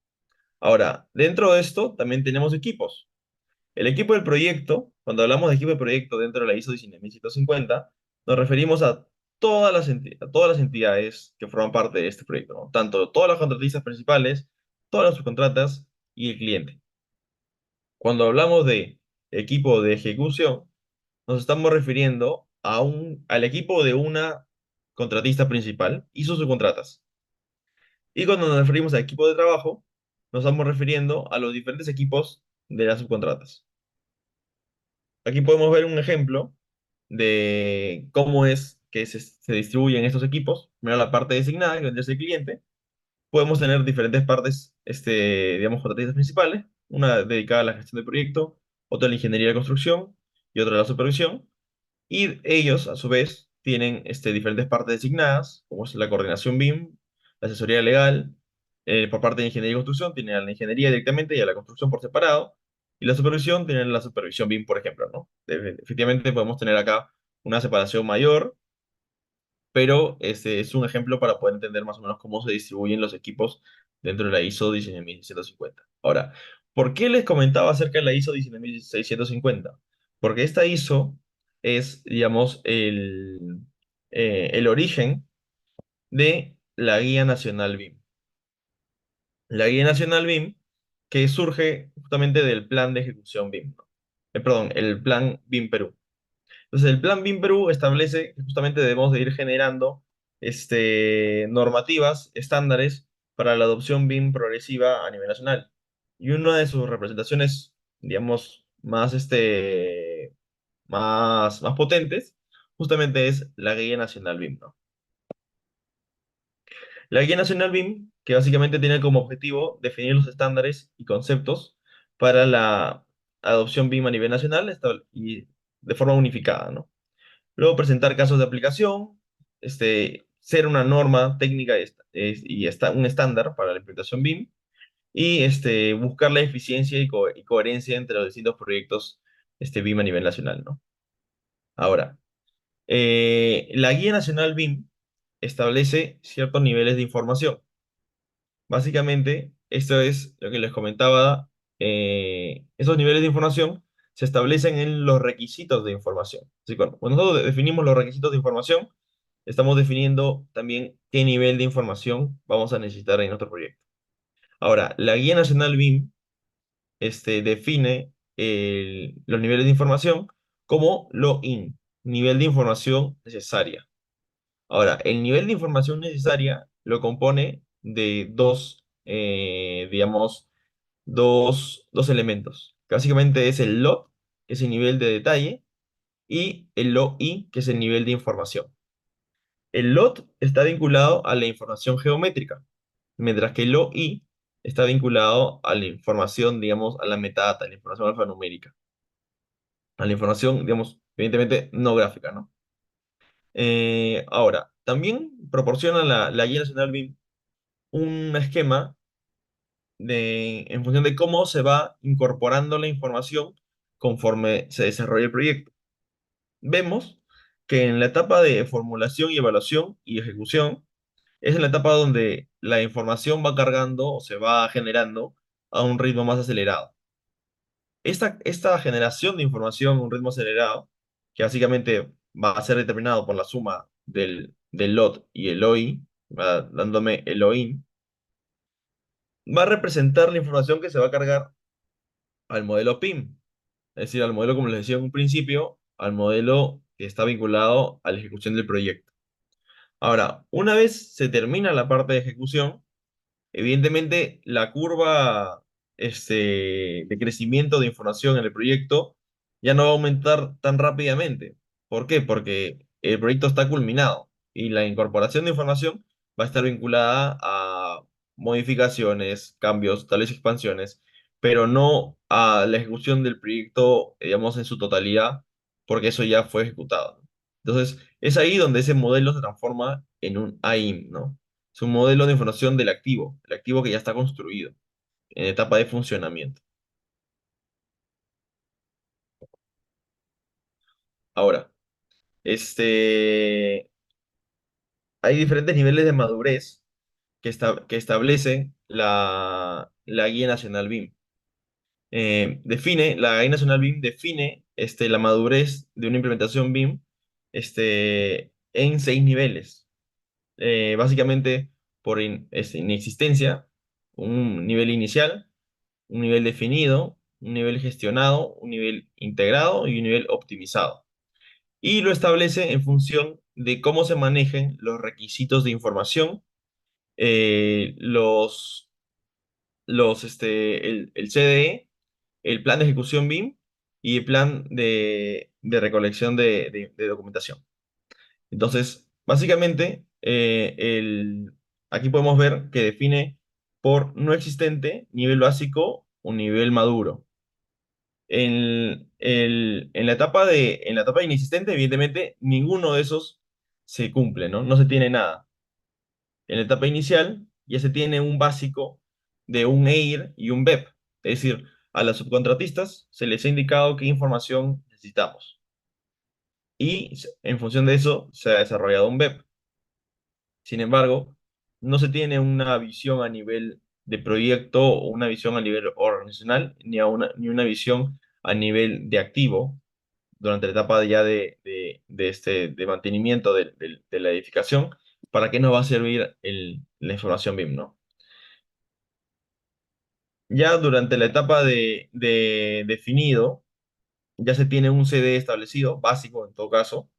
Ahora, dentro de esto también tenemos equipos. El equipo del proyecto, cuando hablamos de equipo de proyecto dentro de la ISO 19150, nos referimos a todas las entidades que forman parte de este proyecto, ¿no? Tanto todas las contratistas principales, todas las subcontratas y el cliente. Cuando hablamos de equipo de ejecución, nos estamos refiriendo al equipo de una contratista principal y sus subcontratas. Y cuando nos referimos a equipo de trabajo, nos estamos refiriendo a los diferentes equipos de las subcontratas. Aquí podemos ver un ejemplo de cómo es que se distribuyen estos equipos. Mira la parte designada, que vendría a ser el cliente. Podemos tener diferentes partes, digamos, contratistas principales. Una dedicada a la gestión del proyecto, otra a la ingeniería de construcción y otra a la supervisión. Y ellos, a su vez, tienen diferentes partes designadas, como es la coordinación BIM, la asesoría legal, por parte de ingeniería y construcción, tienen a la ingeniería directamente y a la construcción por separado, y la supervisión tienen la supervisión BIM, por ejemplo, ¿no? Efectivamente, podemos tener acá una separación mayor, pero este es un ejemplo para poder entender más o menos cómo se distribuyen los equipos dentro de la ISO 19650. Ahora, ¿por qué les comentaba acerca de la ISO 19650? Porque esta ISO es, digamos, el origen de la Guía Nacional BIM. La Guía Nacional BIM que surge justamente del Plan de Ejecución BIM, ¿no? Perdón, el Plan BIM Perú. Entonces, el Plan BIM Perú establece que justamente debemos de ir generando normativas, estándares para la adopción BIM progresiva a nivel nacional. Y una de sus representaciones, digamos, más potentes, justamente es la Guía Nacional BIM, ¿no? La Guía Nacional BIM, que básicamente tiene como objetivo definir los estándares y conceptos para la adopción BIM a nivel nacional de forma unificada, ¿no? Luego presentar casos de aplicación, ser una norma técnica un estándar para la implementación BIM y buscar la eficiencia y coherencia entre los distintos proyectos BIM a nivel nacional, ¿no? Ahora, la Guía Nacional BIM establece ciertos niveles de información. Básicamente, esto es lo que les comentaba. Esos niveles de información se establecen en los requisitos de información. Así que, cuando nosotros definimos los requisitos de información, estamos definiendo también qué nivel de información vamos a necesitar en nuestro proyecto. Ahora, la Guía Nacional BIM define los niveles de información como login, nivel de información necesaria. Ahora, el nivel de información necesaria lo compone de digamos, dos elementos. Que básicamente es el LOT, que es el nivel de detalle, y el LOI, que es el nivel de información. El LOT está vinculado a la información geométrica, mientras que el LOI está vinculado a la información, digamos, a la metadata, a la información alfanumérica, a la información, digamos, evidentemente no gráfica, ¿no? Ahora, también proporciona la Guía Nacional BIM un esquema en función de cómo se va incorporando la información conforme se desarrolla el proyecto. Vemos que en la etapa de formulación y evaluación y ejecución es en la etapa donde la información va cargando o se va generando a un ritmo más acelerado. Esta generación de información a un ritmo acelerado, que básicamente va a ser determinado por la suma del LOT y el OI, va dándome el OIN, va a representar la información que se va a cargar al modelo PIM, es decir, al modelo, como les decía en un principio, al modelo que está vinculado a la ejecución del proyecto. Ahora, una vez se termina la parte de ejecución, evidentemente la curva de crecimiento de información en el proyecto ya no va a aumentar tan rápidamente. ¿Por qué? Porque el proyecto está culminado y la incorporación de información va a estar vinculada a modificaciones, cambios, tales expansiones, pero no a la ejecución del proyecto, digamos, en su totalidad, porque eso ya fue ejecutado. Entonces, es ahí donde ese modelo se transforma en un AIM, ¿no? Es un modelo de información del activo, el activo que ya está construido, en etapa de funcionamiento. Ahora, hay diferentes niveles de madurez que establecen la Guía Nacional BIM. La Guía Nacional BIM define la madurez de una implementación BIM en 6 niveles. Básicamente por inexistencia, un nivel inicial, un nivel definido, un nivel gestionado, un nivel integrado y un nivel optimizado. Y lo establece en función de cómo se manejen los requisitos de información, eh, los, el CDE, el plan de ejecución BIM y el plan de recolección de documentación. Entonces, básicamente, aquí podemos ver que define por no existente, nivel básico, un nivel maduro. En la etapa inexistente, evidentemente, ninguno de esos se cumple, ¿no? No se tiene nada. En la etapa inicial ya se tiene un básico de un EIR y un BEP. Es decir, a las subcontratistas se les ha indicado qué información necesitamos. Y en función de eso se ha desarrollado un BEP. Sin embargo, no se tiene una visión a nivel de proyecto o una visión a nivel organizacional, ni una visión a nivel de activo durante la etapa ya de mantenimiento de la edificación. ¿Para qué nos va a servir la información BIM, no? Ya durante la etapa de definido, ya se tiene un CD establecido, básico en todo caso,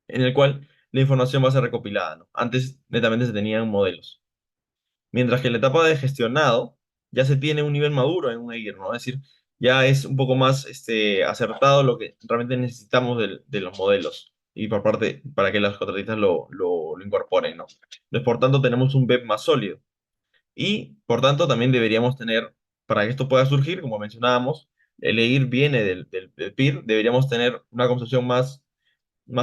en el cual la información va a ser recopilada, ¿no? Antes netamente se tenían modelos. Mientras que en la etapa de gestionado ya se tiene un nivel maduro en un EIR, ¿no? Es decir, ya es un poco más acertado lo que realmente necesitamos de los modelos y por parte para que los contratistas lo incorporen, ¿no? Entonces, por tanto, tenemos un BEP más sólido. Y, por tanto, también deberíamos tener, para que esto pueda surgir, como mencionábamos, el EIR viene del PIR, deberíamos tener una concepción más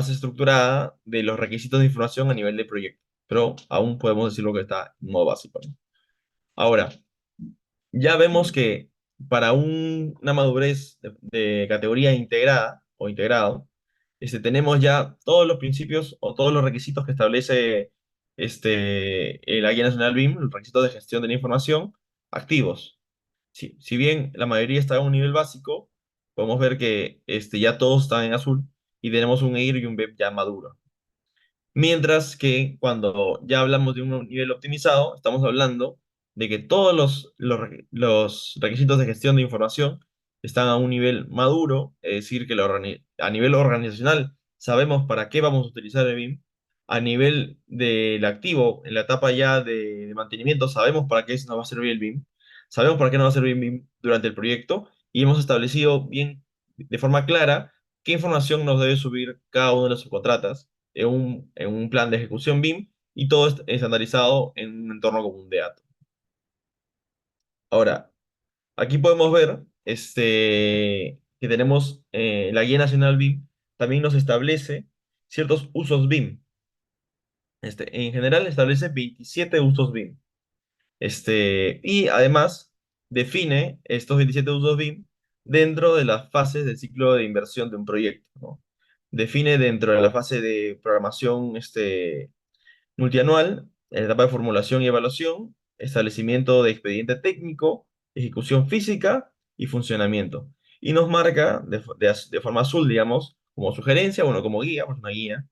estructurada de los requisitos de información a nivel de proyecto, pero aún podemos decir lo que está en modo básico, ¿no? Ahora, ya vemos que para una madurez de categoría integrada o integrado, tenemos ya todos los principios o todos los requisitos que establece la Guía Nacional BIM, los requisitos de gestión de la información, activos. Si bien la mayoría está a un nivel básico, podemos ver que ya todos están en azul y tenemos un EIR y un BEP ya maduro. Mientras que cuando ya hablamos de un nivel optimizado, estamos hablando de que todos los requisitos de gestión de información están a un nivel maduro, es decir, que a nivel organizacional sabemos para qué vamos a utilizar el BIM. A nivel del activo, en la etapa ya de mantenimiento, sabemos para qué nos va a servir el BIM. Sabemos para qué nos va a servir el BIM durante el proyecto y hemos establecido bien, de forma clara, qué información nos debe subir cada uno de los subcontratas en un plan de ejecución BIM y todo estandarizado en un entorno común de datos. Ahora, aquí podemos ver que tenemos la Guía Nacional BIM, también nos establece ciertos usos BIM. En general establece 27 usos BIM. Y además define estos 27 usos BIM dentro de las fases del ciclo de inversión de un proyecto, ¿no? Define dentro de la fase de programación multianual, en la etapa de formulación y evaluación, establecimiento de expediente técnico, ejecución física y funcionamiento. Y nos marca de forma azul, digamos, como sugerencia, bueno, como guía, pues una guía,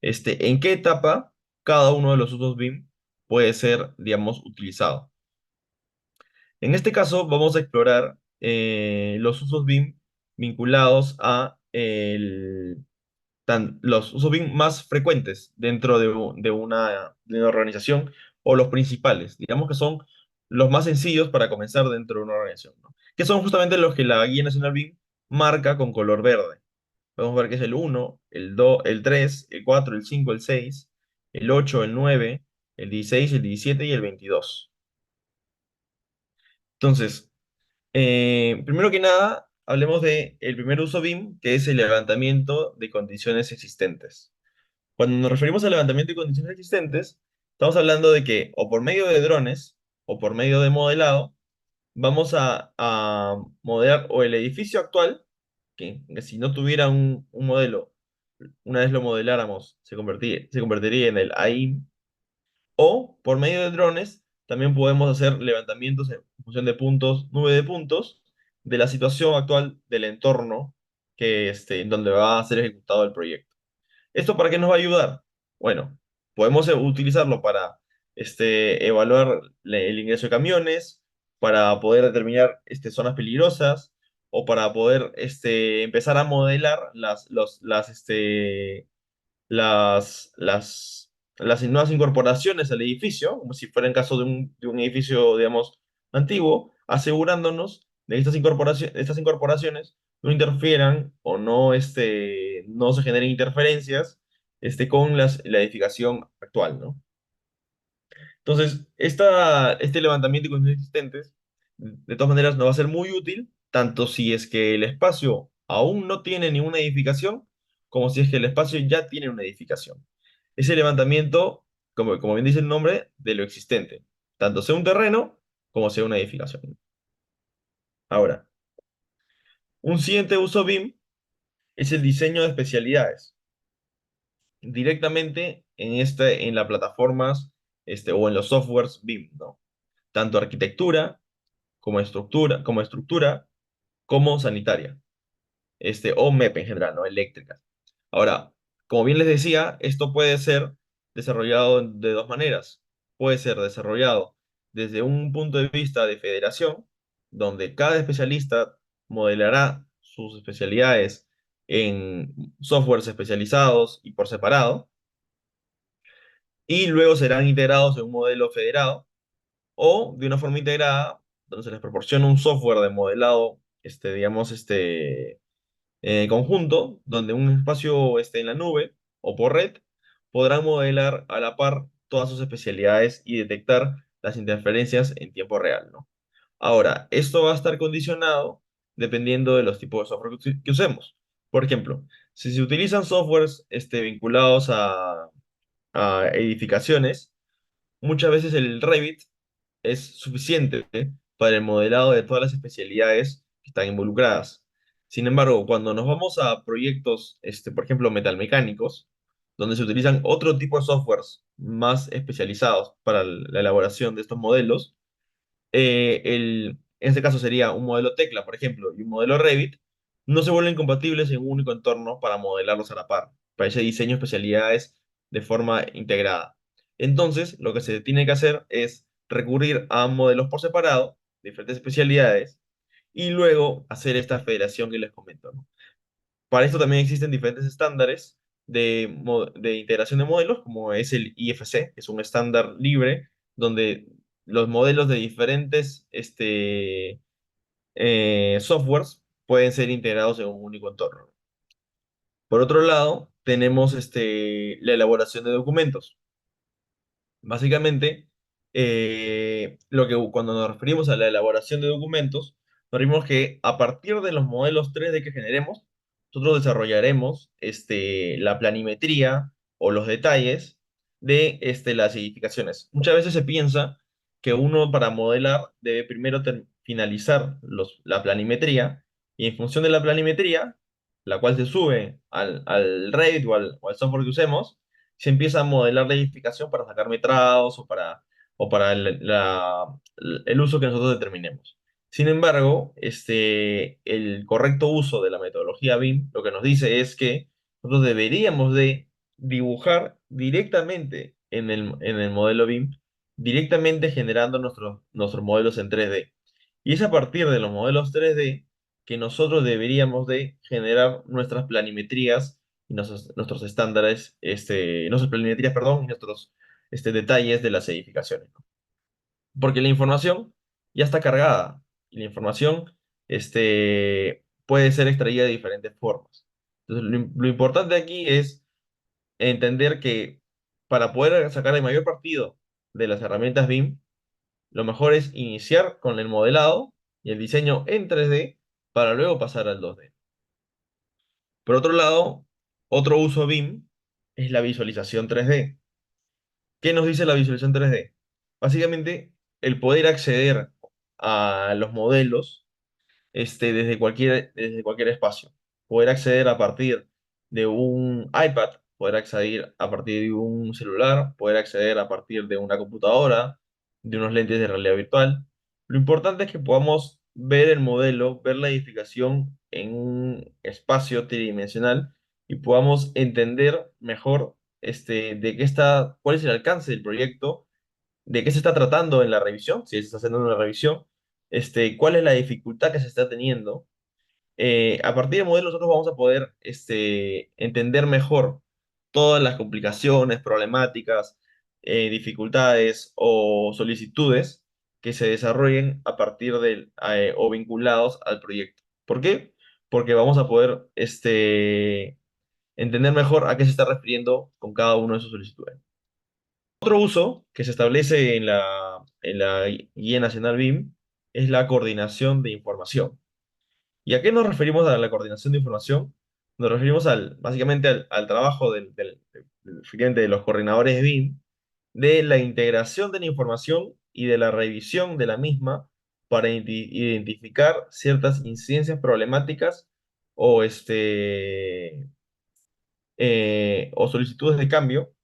en qué etapa cada uno de los usos BIM puede ser, digamos, utilizado. En este caso, vamos a explorar los usos BIM vinculados a los usos BIM más frecuentes dentro de una organización o los principales, digamos que son los más sencillos para comenzar dentro de una organización, ¿no? Que son justamente los que la Guía Nacional BIM marca con color verde. Podemos ver que es el 1, el 2, el 3, el 4, el 5, el 6, el 8, el 9, el 16, el 17 y el 22. Entonces, primero que nada, hablemos del primer uso BIM, que es el levantamiento de condiciones existentes. Cuando nos referimos al levantamiento de condiciones existentes, estamos hablando de que o por medio de drones o por medio de modelado, vamos a modelar o el edificio actual, que si no tuviera un modelo, una vez lo modeláramos, se convertiría en el AIM, o por medio de drones, también podemos hacer levantamientos en función de puntos, nube de puntos, de la situación actual del entorno en donde va a ser ejecutado el proyecto. ¿Esto para qué nos va a ayudar? Bueno, podemos utilizarlo para evaluar el ingreso de camiones, para poder determinar zonas peligrosas, o para poder empezar a modelar las nuevas incorporaciones al edificio, como si fuera en caso de un edificio, digamos, antiguo, asegurándonos de que estas incorporaciones no interfieran o no se generen interferencias con la edificación actual, ¿no? Entonces, este levantamiento de condiciones existentes, de todas maneras, nos va a ser muy útil, tanto si es que el espacio aún no tiene ninguna edificación, como si es que el espacio ya tiene una edificación. Ese levantamiento, como bien dice el nombre, de lo existente, tanto sea un terreno como sea una edificación. Ahora, un siguiente uso BIM es el diseño de especialidades, directamente en las plataformas o en los softwares BIM, ¿no? Tanto arquitectura, como sanitaria, o MEP en general, ¿no? Eléctrica. Ahora, como bien les decía, esto puede ser desarrollado de dos maneras. Puede ser desarrollado desde un punto de vista de federación, donde cada especialista modelará sus especialidades en softwares especializados y por separado, y luego serán integrados en un modelo federado o de una forma integrada, donde se les proporciona un software de modelado, digamos, conjunto, donde un espacio esté en la nube o por red, podrán modelar a la par todas sus especialidades y detectar las interferencias en tiempo real, ¿no? Ahora, esto va a estar condicionado dependiendo de los tipos de software que usemos. Por ejemplo, si se utilizan softwares vinculados a edificaciones, muchas veces el Revit es suficiente para el modelado de todas las especialidades que están involucradas. Sin embargo, cuando nos vamos a proyectos, por ejemplo, metalmecánicos, donde se utilizan otro tipo de softwares más especializados para la elaboración de estos modelos, en este caso sería un modelo Tecla, por ejemplo, y un modelo Revit, no se vuelven compatibles en un único entorno para modelarlos a la par. Para ese diseño especialidades de forma integrada. Entonces, lo que se tiene que hacer es recurrir a modelos por separado, diferentes especialidades, y luego hacer esta federación que les comento, ¿no? Para esto también existen diferentes estándares de integración de modelos, como es el IFC, que es un estándar libre, donde los modelos de diferentes softwares pueden ser integrados en un único entorno. Por otro lado, tenemos la elaboración de documentos. Básicamente, cuando nos referimos a la elaboración de documentos, nos referimos que a partir de los modelos 3D que generemos, nosotros desarrollaremos la planimetría o los detalles de las edificaciones. Muchas veces se piensa que uno para modelar debe primero finalizar la planimetría y en función de la planimetría, la cual se sube al Revit o al software que usemos, se empieza a modelar la edificación para sacar metrados o para el uso que nosotros determinemos. Sin embargo, el correcto uso de la metodología BIM lo que nos dice es que nosotros deberíamos de dibujar directamente en el modelo BIM, directamente generando nuestros modelos en 3D. Y es a partir de los modelos 3D que nosotros deberíamos de generar nuestras planimetrías y nuestros estándares, nuestras planimetrías, perdón, y nuestros detalles de las edificaciones, ¿no? Porque la información ya está cargada y la información puede ser extraída de diferentes formas. Entonces, lo importante aquí es entender que para poder sacar el mayor partido de las herramientas BIM, lo mejor es iniciar con el modelado y el diseño en 3D para luego pasar al 2D. Por otro lado, otro uso BIM es la visualización 3D. ¿Qué nos dice la visualización 3D? Básicamente, el poder acceder a los modelos desde cualquier espacio. Poder acceder a partir de un iPad, poder acceder a partir de un celular, poder acceder a partir de una computadora, de unos lentes de realidad virtual. Lo importante es que podamos ver el modelo, ver la edificación en un espacio tridimensional y podamos entender mejor cuál es el alcance del proyecto, de qué se está tratando en la revisión, si se está haciendo una revisión, cuál es la dificultad que se está teniendo. A partir del modelo nosotros vamos a poder entender mejor todas las complicaciones, problemáticas, dificultades o solicitudes que se desarrollen a partir o vinculados al proyecto. ¿Por qué? Porque vamos a poder entender mejor a qué se está refiriendo con cada uno de sus solicitudes. Otro uso que se establece en la Guía Nacional BIM es la coordinación de información. ¿Y a qué nos referimos a la coordinación de información? Nos referimos básicamente al trabajo efectivamente de los coordinadores de BIM, de la integración de la información y de la revisión de la misma para identificar ciertas incidencias problemáticas o, o solicitudes de cambio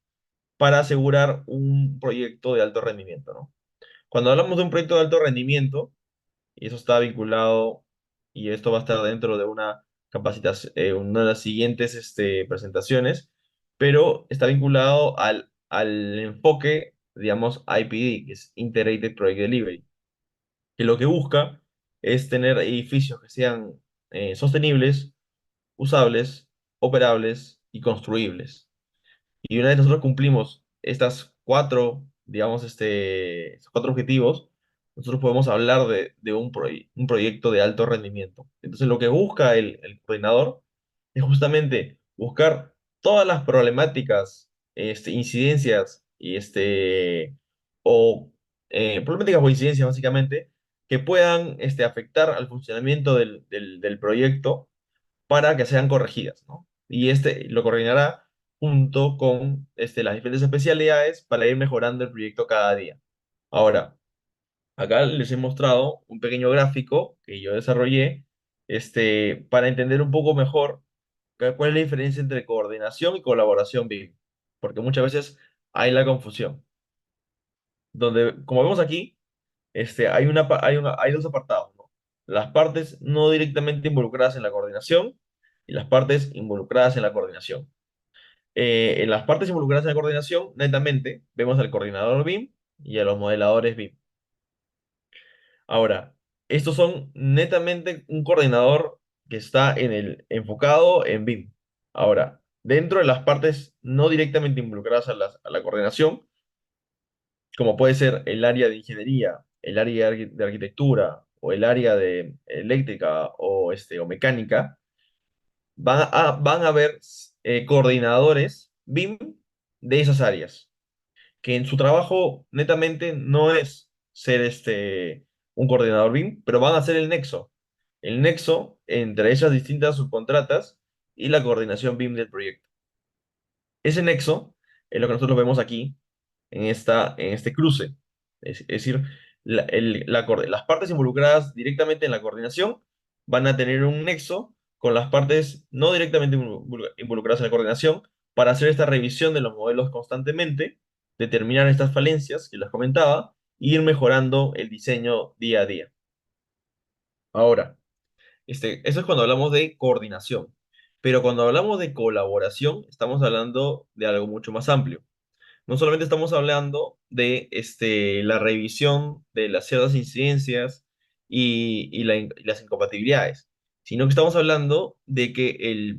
para asegurar un proyecto de alto rendimiento, ¿no? Cuando hablamos de un proyecto de alto rendimiento, y eso está vinculado, y esto va a estar dentro de una capacitación, una de las siguientes presentaciones, pero está vinculado al enfoque, digamos, IPD, que es Integrated Project Delivery, que lo que busca es tener edificios que sean sostenibles, usables, operables y construibles. Y una vez nosotros cumplimos estas cuatro, digamos, estos cuatro objetivos, nosotros podemos hablar de un proyecto de alto rendimiento. Entonces, lo que busca el coordinador es justamente buscar todas las problemáticas, incidencias y problemáticas o incidencias básicamente que puedan afectar al funcionamiento del proyecto para que sean corregidas, ¿no? Y este lo coordinará junto con las diferentes especialidades para ir mejorando el proyecto cada día. Ahora, acá les he mostrado un pequeño gráfico que yo desarrollé para entender un poco mejor cuál es la diferencia entre coordinación y colaboración BIM, porque muchas veces hay la confusión. Donde, como vemos aquí, hay dos apartados, ¿no? Las partes no directamente involucradas en la coordinación y las partes involucradas en la coordinación. En las partes involucradas en la coordinación, netamente, vemos al coordinador BIM y a los modeladores BIM. Ahora, estos son netamente un coordinador que está enfocado en BIM. Ahora, dentro de las partes no directamente involucradas a la coordinación, como puede ser el área de ingeniería, el área de arquitectura o el área de eléctrica o mecánica, van a haber coordinadores BIM de esas áreas, que en su trabajo netamente no es ser un coordinador BIM, pero van a ser el nexo entre esas distintas subcontratas y la coordinación BIM del proyecto. Ese nexo es lo que nosotros vemos aquí en este cruce. Es decir, las partes involucradas directamente en la coordinación van a tener un nexo con las partes no directamente involucradas en la coordinación para hacer esta revisión de los modelos constantemente, determinar estas falencias que les comentaba, e ir mejorando el diseño día a día. Ahora, eso es cuando hablamos de coordinación. Pero cuando hablamos de colaboración, estamos hablando de algo mucho más amplio. No solamente estamos hablando de la revisión de las ciertas incidencias y las incompatibilidades, sino que estamos hablando de que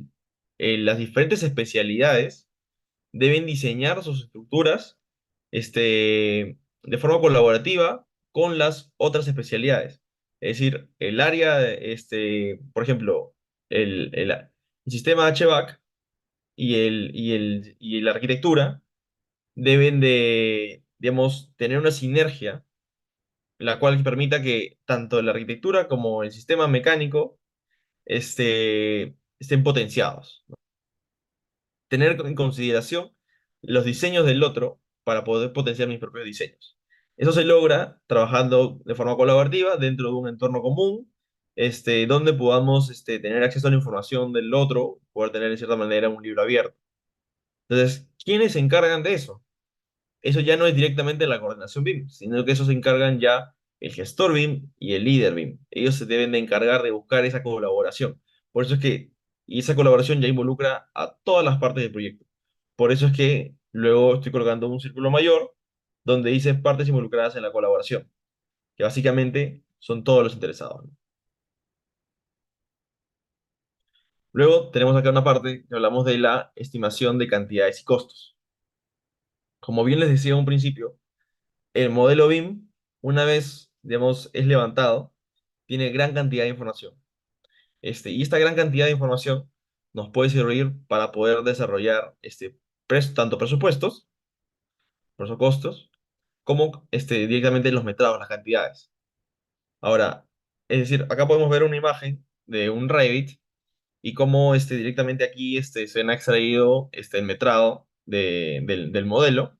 las diferentes especialidades deben diseñar sus estructuras de forma colaborativa con las otras especialidades. Es decir, el área, por ejemplo, el sistema HVAC y la arquitectura deben de, digamos, tener una sinergia, la cual permita que tanto la arquitectura como el sistema mecánico estén potenciados. Tener en consideración los diseños del otro para poder potenciar mis propios diseños. Eso se logra trabajando de forma colaborativa dentro de un entorno común, donde podamos tener acceso a la información del otro, poder tener de cierta manera un libro abierto. Entonces, ¿quiénes se encargan de eso? Eso ya no es directamente la coordinación BIM, sino que eso se encargan ya el gestor BIM y el líder BIM. Ellos se deben de encargar de buscar esa colaboración. Por eso es que, y esa colaboración ya involucra a todas las partes del proyecto. Por eso es que luego estoy colocando un círculo mayor donde dice partes involucradas en la colaboración, que básicamente son todos los interesados, ¿no? Luego tenemos acá una parte que hablamos de la estimación de cantidades y costos. Como bien les decía en un principio, el modelo BIM, una vez, digamos, es levantado, tiene gran cantidad de información. Y esta gran cantidad de información nos puede servir para poder desarrollar tanto presupuestos, por esos costos, como directamente los metrados, las cantidades. Ahora, es decir, acá podemos ver una imagen de un Revit y cómo directamente aquí se han extraído el metrado del modelo.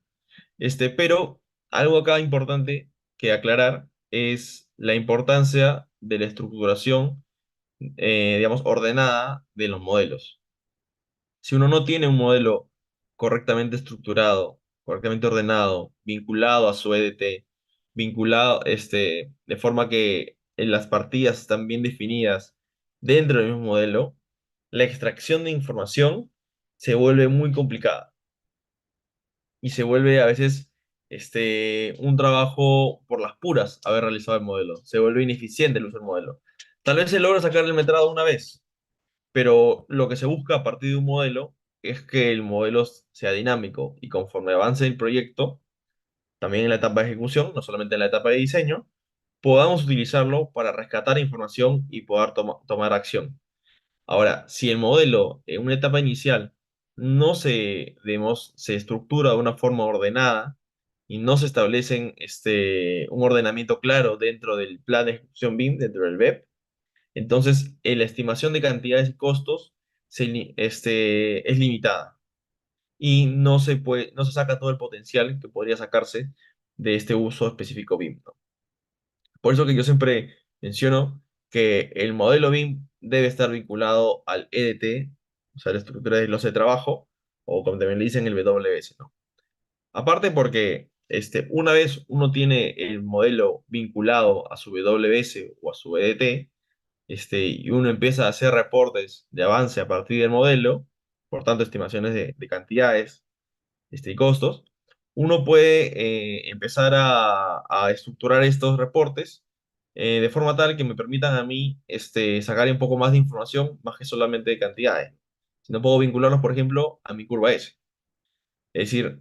Pero algo acá importante que aclarar es la importancia de la estructuración, digamos, ordenada de los modelos. Si uno no tiene un modelo correctamente estructurado, correctamente ordenado, vinculado a su EDT, vinculado, de forma que las partidas están bien definidas dentro del mismo modelo, la extracción de información se vuelve muy complicada y se vuelve a veces un trabajo por las puras haber realizado el modelo. Se vuelve ineficiente el uso del modelo. Tal vez se logra sacar el metrado una vez, pero lo que se busca a partir de un modelo es que el modelo sea dinámico y conforme avance el proyecto, también en la etapa de ejecución, no solamente en la etapa de diseño, podamos utilizarlo para rescatar información y poder tomar acción. Ahora, si el modelo en una etapa inicial no se, digamos, se estructura de una forma ordenada, y no se establecen un ordenamiento claro dentro del plan de ejecución BIM, dentro del BEP, entonces la estimación de cantidades y costos es limitada y no se saca todo el potencial que podría sacarse de este uso específico BIM, ¿no? Por eso que yo siempre menciono que el modelo BIM debe estar vinculado al EDT, o sea, la estructura de los de trabajo, o como también le dicen el WS, ¿no? Aparte porque una vez uno tiene el modelo vinculado a su WS o a su EDT, y uno empieza a hacer reportes de avance a partir del modelo, por tanto, estimaciones de cantidades, y costos, uno puede empezar a estructurar estos reportes de forma tal que me permitan a mí sacar un poco más de información, más que solamente de cantidades. Si no puedo vincularlos, por ejemplo, a mi curva S. Es decir,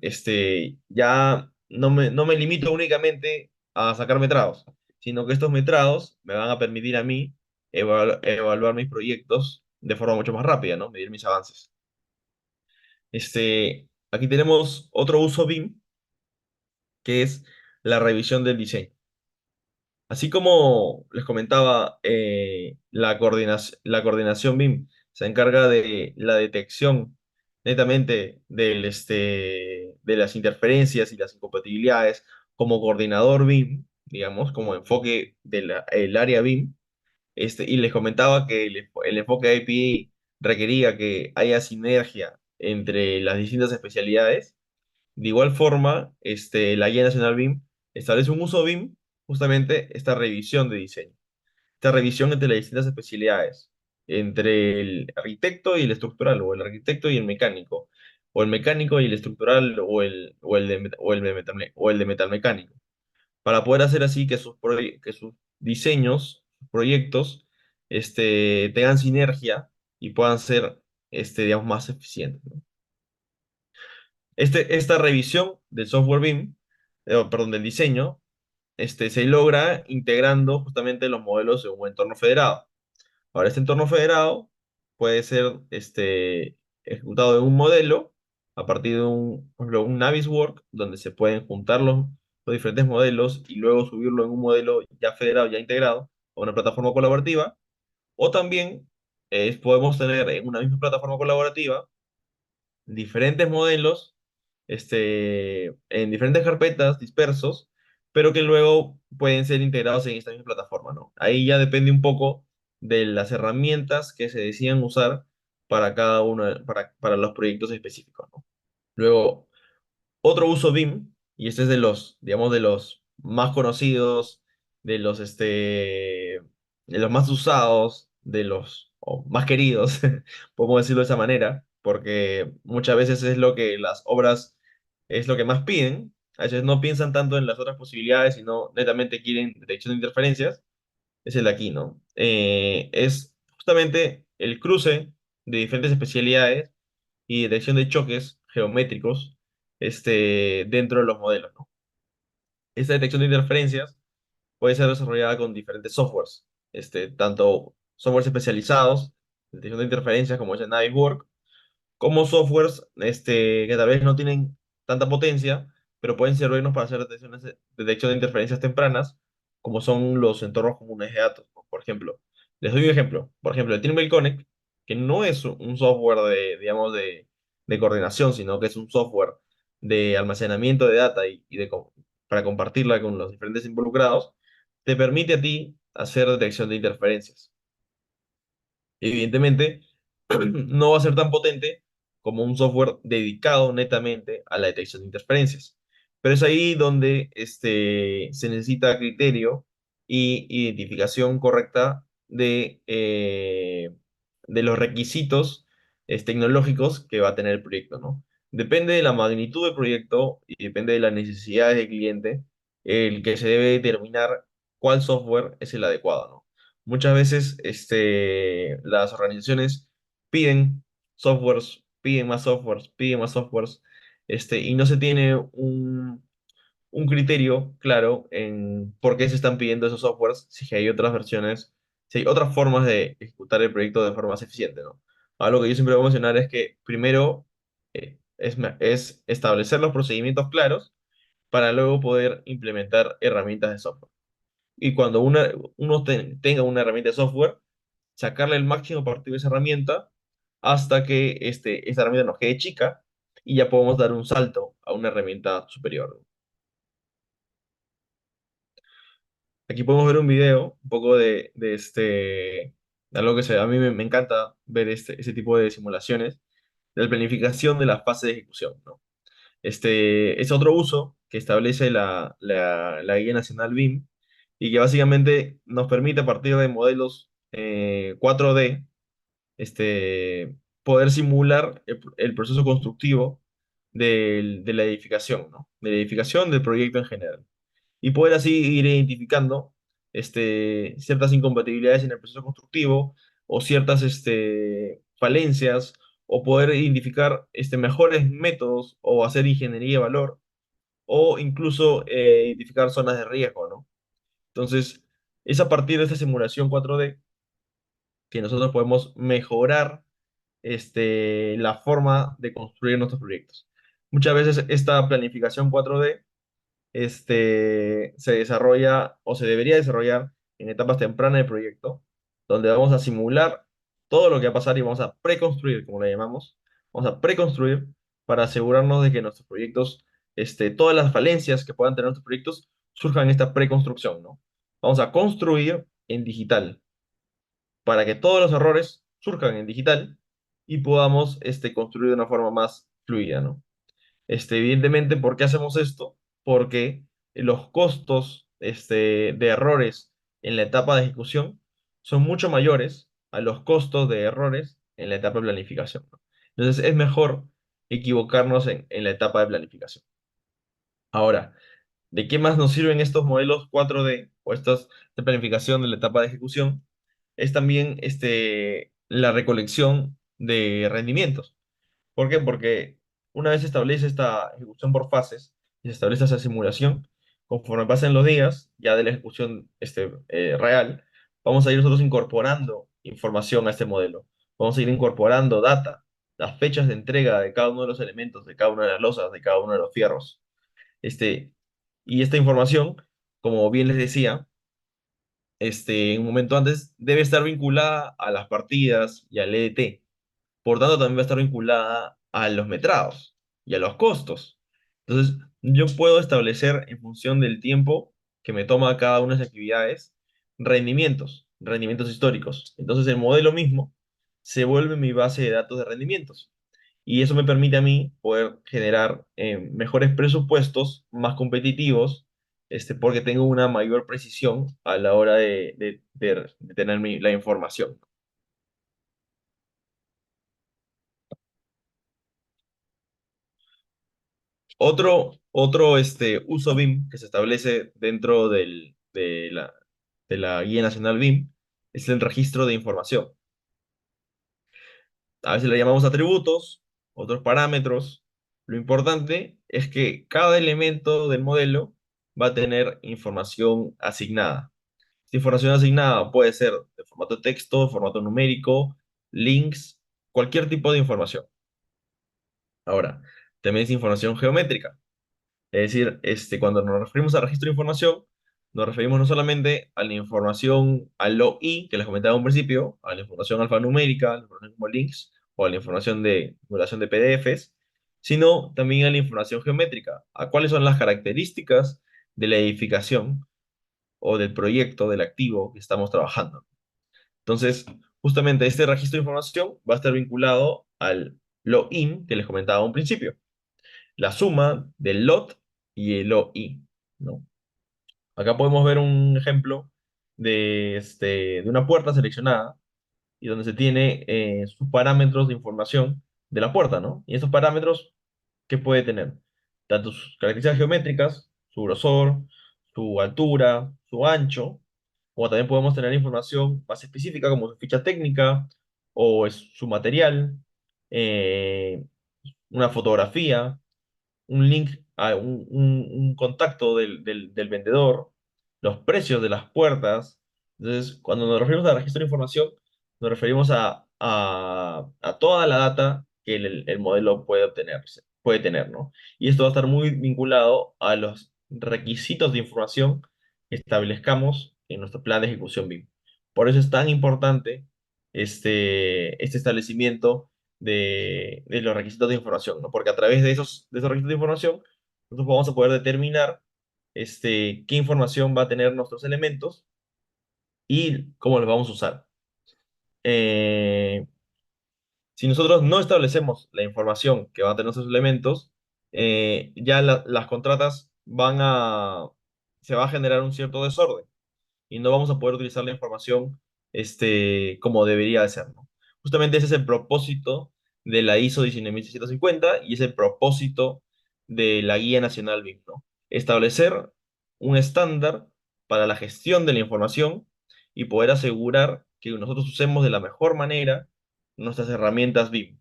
ya no me limito únicamente a sacar metrados, sino que estos metrados me van a permitir a mí evaluar mis proyectos de forma mucho más rápida, ¿no? Medir mis avances. Aquí tenemos otro uso BIM, que es la revisión del diseño. Así como les comentaba, la coordinación BIM se encarga de la detección netamente de las interferencias y las incompatibilidades como coordinador BIM, digamos, como enfoque del área BIM. Y les comentaba que el enfoque IPA requería que haya sinergia entre las distintas especialidades. De igual forma, la Guía Nacional BIM establece un uso BIM, justamente esta revisión de diseño, esta revisión entre las distintas especialidades, entre el arquitecto y el estructural, o el arquitecto y el mecánico, o el mecánico y el estructural, o el de metalmecánico, para poder hacer así que que sus diseños, sus proyectos, tengan sinergia y puedan ser, digamos, más eficientes, ¿no? Esta revisión del software BIM, perdón, del diseño, se logra integrando justamente los modelos de un entorno federado. Ahora, este entorno federado puede ser ejecutado en un modelo a partir de por ejemplo, un Naviswork, donde se pueden juntar los diferentes modelos y luego subirlo en un modelo ya federado, ya integrado, a una plataforma colaborativa. O también podemos tener en una misma plataforma colaborativa diferentes modelos en diferentes carpetas dispersos, pero que luego pueden ser integrados en esta misma plataforma, ¿no? Ahí ya depende un poco de las herramientas que se decidan usar para cada uno, para los proyectos específicos, ¿no? Luego, otro uso BIM, y este es digamos, de los más conocidos, de de los más usados, o más queridos, podemos decirlo de esa manera, porque muchas veces es lo que las obras es lo que más piden. A veces no piensan tanto en las otras posibilidades, sino netamente quieren detección de interferencias. Es el de aquí, ¿no? Es justamente el cruce de diferentes especialidades y detección de choques geométricos dentro de los modelos, ¿no? Esta detección de interferencias puede ser desarrollada con diferentes softwares, tanto softwares especializados, detección de interferencias como es el Naviswork, como softwares que tal vez no tienen tanta potencia, pero pueden servirnos para hacer detección de interferencias tempranas, como son los entornos comunes de datos, ¿no? Por ejemplo, les doy un ejemplo. Por ejemplo, el Trimble Connect, que no es un software digamos, de coordinación, sino que es un software de almacenamiento de data para compartirla con los diferentes involucrados, te permite a ti hacer detección de interferencias. Evidentemente, no va a ser tan potente como un software dedicado netamente a la detección de interferencias. Pero es ahí donde se necesita criterio y identificación correcta de los requisitos tecnológicos que va a tener el proyecto, ¿no? Depende de la magnitud del proyecto y depende de las necesidades del cliente, el que se debe determinar cuál software es el adecuado, ¿no? Muchas veces las organizaciones piden piden más softwares, piden más softwares, y no se tiene un criterio claro en por qué se están pidiendo esos softwares, si hay otras versiones, si hay otras formas de ejecutar el proyecto de forma más eficiente, ¿no? Algo que yo siempre voy a mencionar es que primero es establecer los procedimientos claros para luego poder implementar herramientas de software. Y cuando tenga una herramienta de software, sacarle el máximo partido de esa herramienta hasta que esta herramienta nos quede chica y ya podemos dar un salto a una herramienta superior. Aquí podemos ver un video, un poco de algo a mí me encanta ver ese tipo de simulaciones, de la planificación de la fase de ejecución, ¿no? Es otro uso que establece la Guía Nacional BIM y que básicamente nos permite a partir de modelos 4D poder simular el proceso constructivo de la edificación, ¿no? De la edificación del proyecto en general. Y poder así ir identificando ciertas incompatibilidades en el proceso constructivo o ciertas falencias o poder identificar mejores métodos o hacer ingeniería de valor o incluso identificar zonas de riesgo, ¿no? Entonces, es a partir de esta simulación 4D que nosotros podemos mejorar la forma de construir nuestros proyectos. Muchas veces esta planificación 4D se desarrolla o se debería desarrollar en etapas tempranas del proyecto, donde vamos a simular todo lo que va a pasar y vamos a preconstruir, como le llamamos, vamos a preconstruir para asegurarnos de que nuestros proyectos, todas las falencias que puedan tener nuestros proyectos, surjan en esta preconstrucción, ¿no? Vamos a construir en digital para que todos los errores surjan en digital y podamos construir de una forma más fluida, ¿no? Evidentemente, ¿por qué hacemos esto? Porque los costos de errores en la etapa de ejecución son mucho mayores a los costos de errores en la etapa de planificación, ¿no? Entonces, es mejor equivocarnos en la etapa de planificación. Ahora, ¿de qué más nos sirven estos modelos 4D o estas de planificación de la etapa de ejecución? Es también la recolección de rendimientos. ¿Por qué? Porque una vez se establece esta ejecución por fases y se establece esa simulación, conforme pasen los días ya de la ejecución real, vamos a ir nosotros incorporando información a este modelo. Vamos a ir incorporando data, las fechas de entrega de cada uno de los elementos, de cada una de las losas, de cada uno de los fierros. Y esta información, como bien les decía, un momento antes, debe estar vinculada a las partidas y al EDT. Por tanto, también va a estar vinculada a los metrados y a los costos. Entonces, yo puedo establecer en función del tiempo que me toma cada una de las actividades, rendimientos históricos. Entonces, el modelo mismo se vuelve mi base de datos de rendimientos. Y eso me permite a mí poder generar mejores presupuestos, más competitivos, porque tengo una mayor precisión a la hora de tener la información. Otro uso BIM que se establece dentro de la Guía Nacional BIM es el registro de información. A veces le llamamos atributos, otros parámetros. Lo importante es que cada elemento del modelo va a tener información asignada. Esta información asignada puede ser de formato texto, formato numérico, links, cualquier tipo de información. Ahora, también es información geométrica. Es decir, cuando nos referimos al registro de información, nos referimos no solamente a la información, al login, que les comentaba un principio, a la información alfanumérica, a la información como links, o a la información de simulación de PDFs, sino también a la información geométrica, a cuáles son las características de la edificación o del proyecto, del activo que estamos trabajando. Entonces, justamente este registro de información va a estar vinculado al login que les comentaba un principio, la suma del lot y el OI, ¿no? Acá podemos ver un ejemplo de una puerta seleccionada y donde se tiene sus parámetros de información de la puerta, ¿no? Y esos parámetros, ¿qué puede tener? Tanto sus características geométricas, su grosor, su altura, su ancho, como también podemos tener información más específica como su ficha técnica o su material, eh, una fotografía, un link a un contacto del vendedor, los precios de las puertas. Entonces, cuando nos referimos a registro de información, nos referimos a toda la data que el modelo puede obtener. puede tener, ¿no? Y esto va a estar muy vinculado a los requisitos de información que establezcamos en nuestro plan de ejecución BIM. Por eso es tan importante este establecimiento de los requisitos de información, ¿no? Porque a través de esos requisitos de información, nosotros vamos a poder determinar qué información va a tener nuestros elementos y cómo los vamos a usar. Eh, si nosotros no establecemos la información que van a tener nuestros elementos, ya las contratas se va a generar un cierto desorden y no vamos a poder utilizar la información como debería de ser, ¿no? Justamente ese es el propósito de la ISO 19650 y es el propósito de la Guía Nacional BIM, ¿no? Establecer un estándar para la gestión de la información y poder asegurar que nosotros usemos de la mejor manera nuestras herramientas BIM.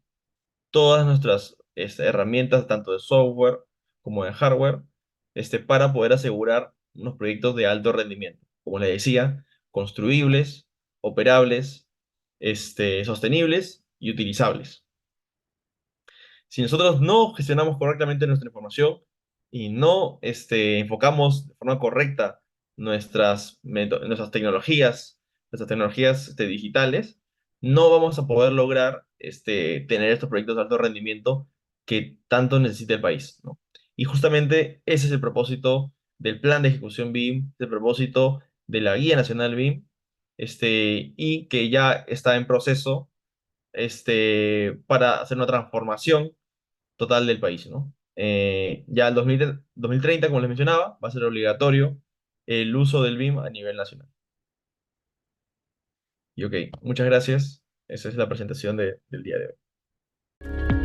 Todas nuestras herramientas, tanto de software como de hardware, para poder asegurar unos proyectos de alto rendimiento. Como les decía, construibles, operables, sostenibles y utilizables. Si nosotros no gestionamos correctamente nuestra información y no enfocamos de forma correcta nuestras tecnologías digitales, no vamos a poder lograr tener estos proyectos de alto rendimiento que tanto necesita el país, ¿no? Y justamente ese es el propósito del plan de ejecución BIM, el propósito de la Guía Nacional BIM, y que ya está en proceso para hacer una transformación total del país, ¿no? Ya el 2030, como les mencionaba, va a ser obligatorio el uso del BIM a nivel nacional. Y ok, muchas gracias. Esa es la presentación del día de hoy.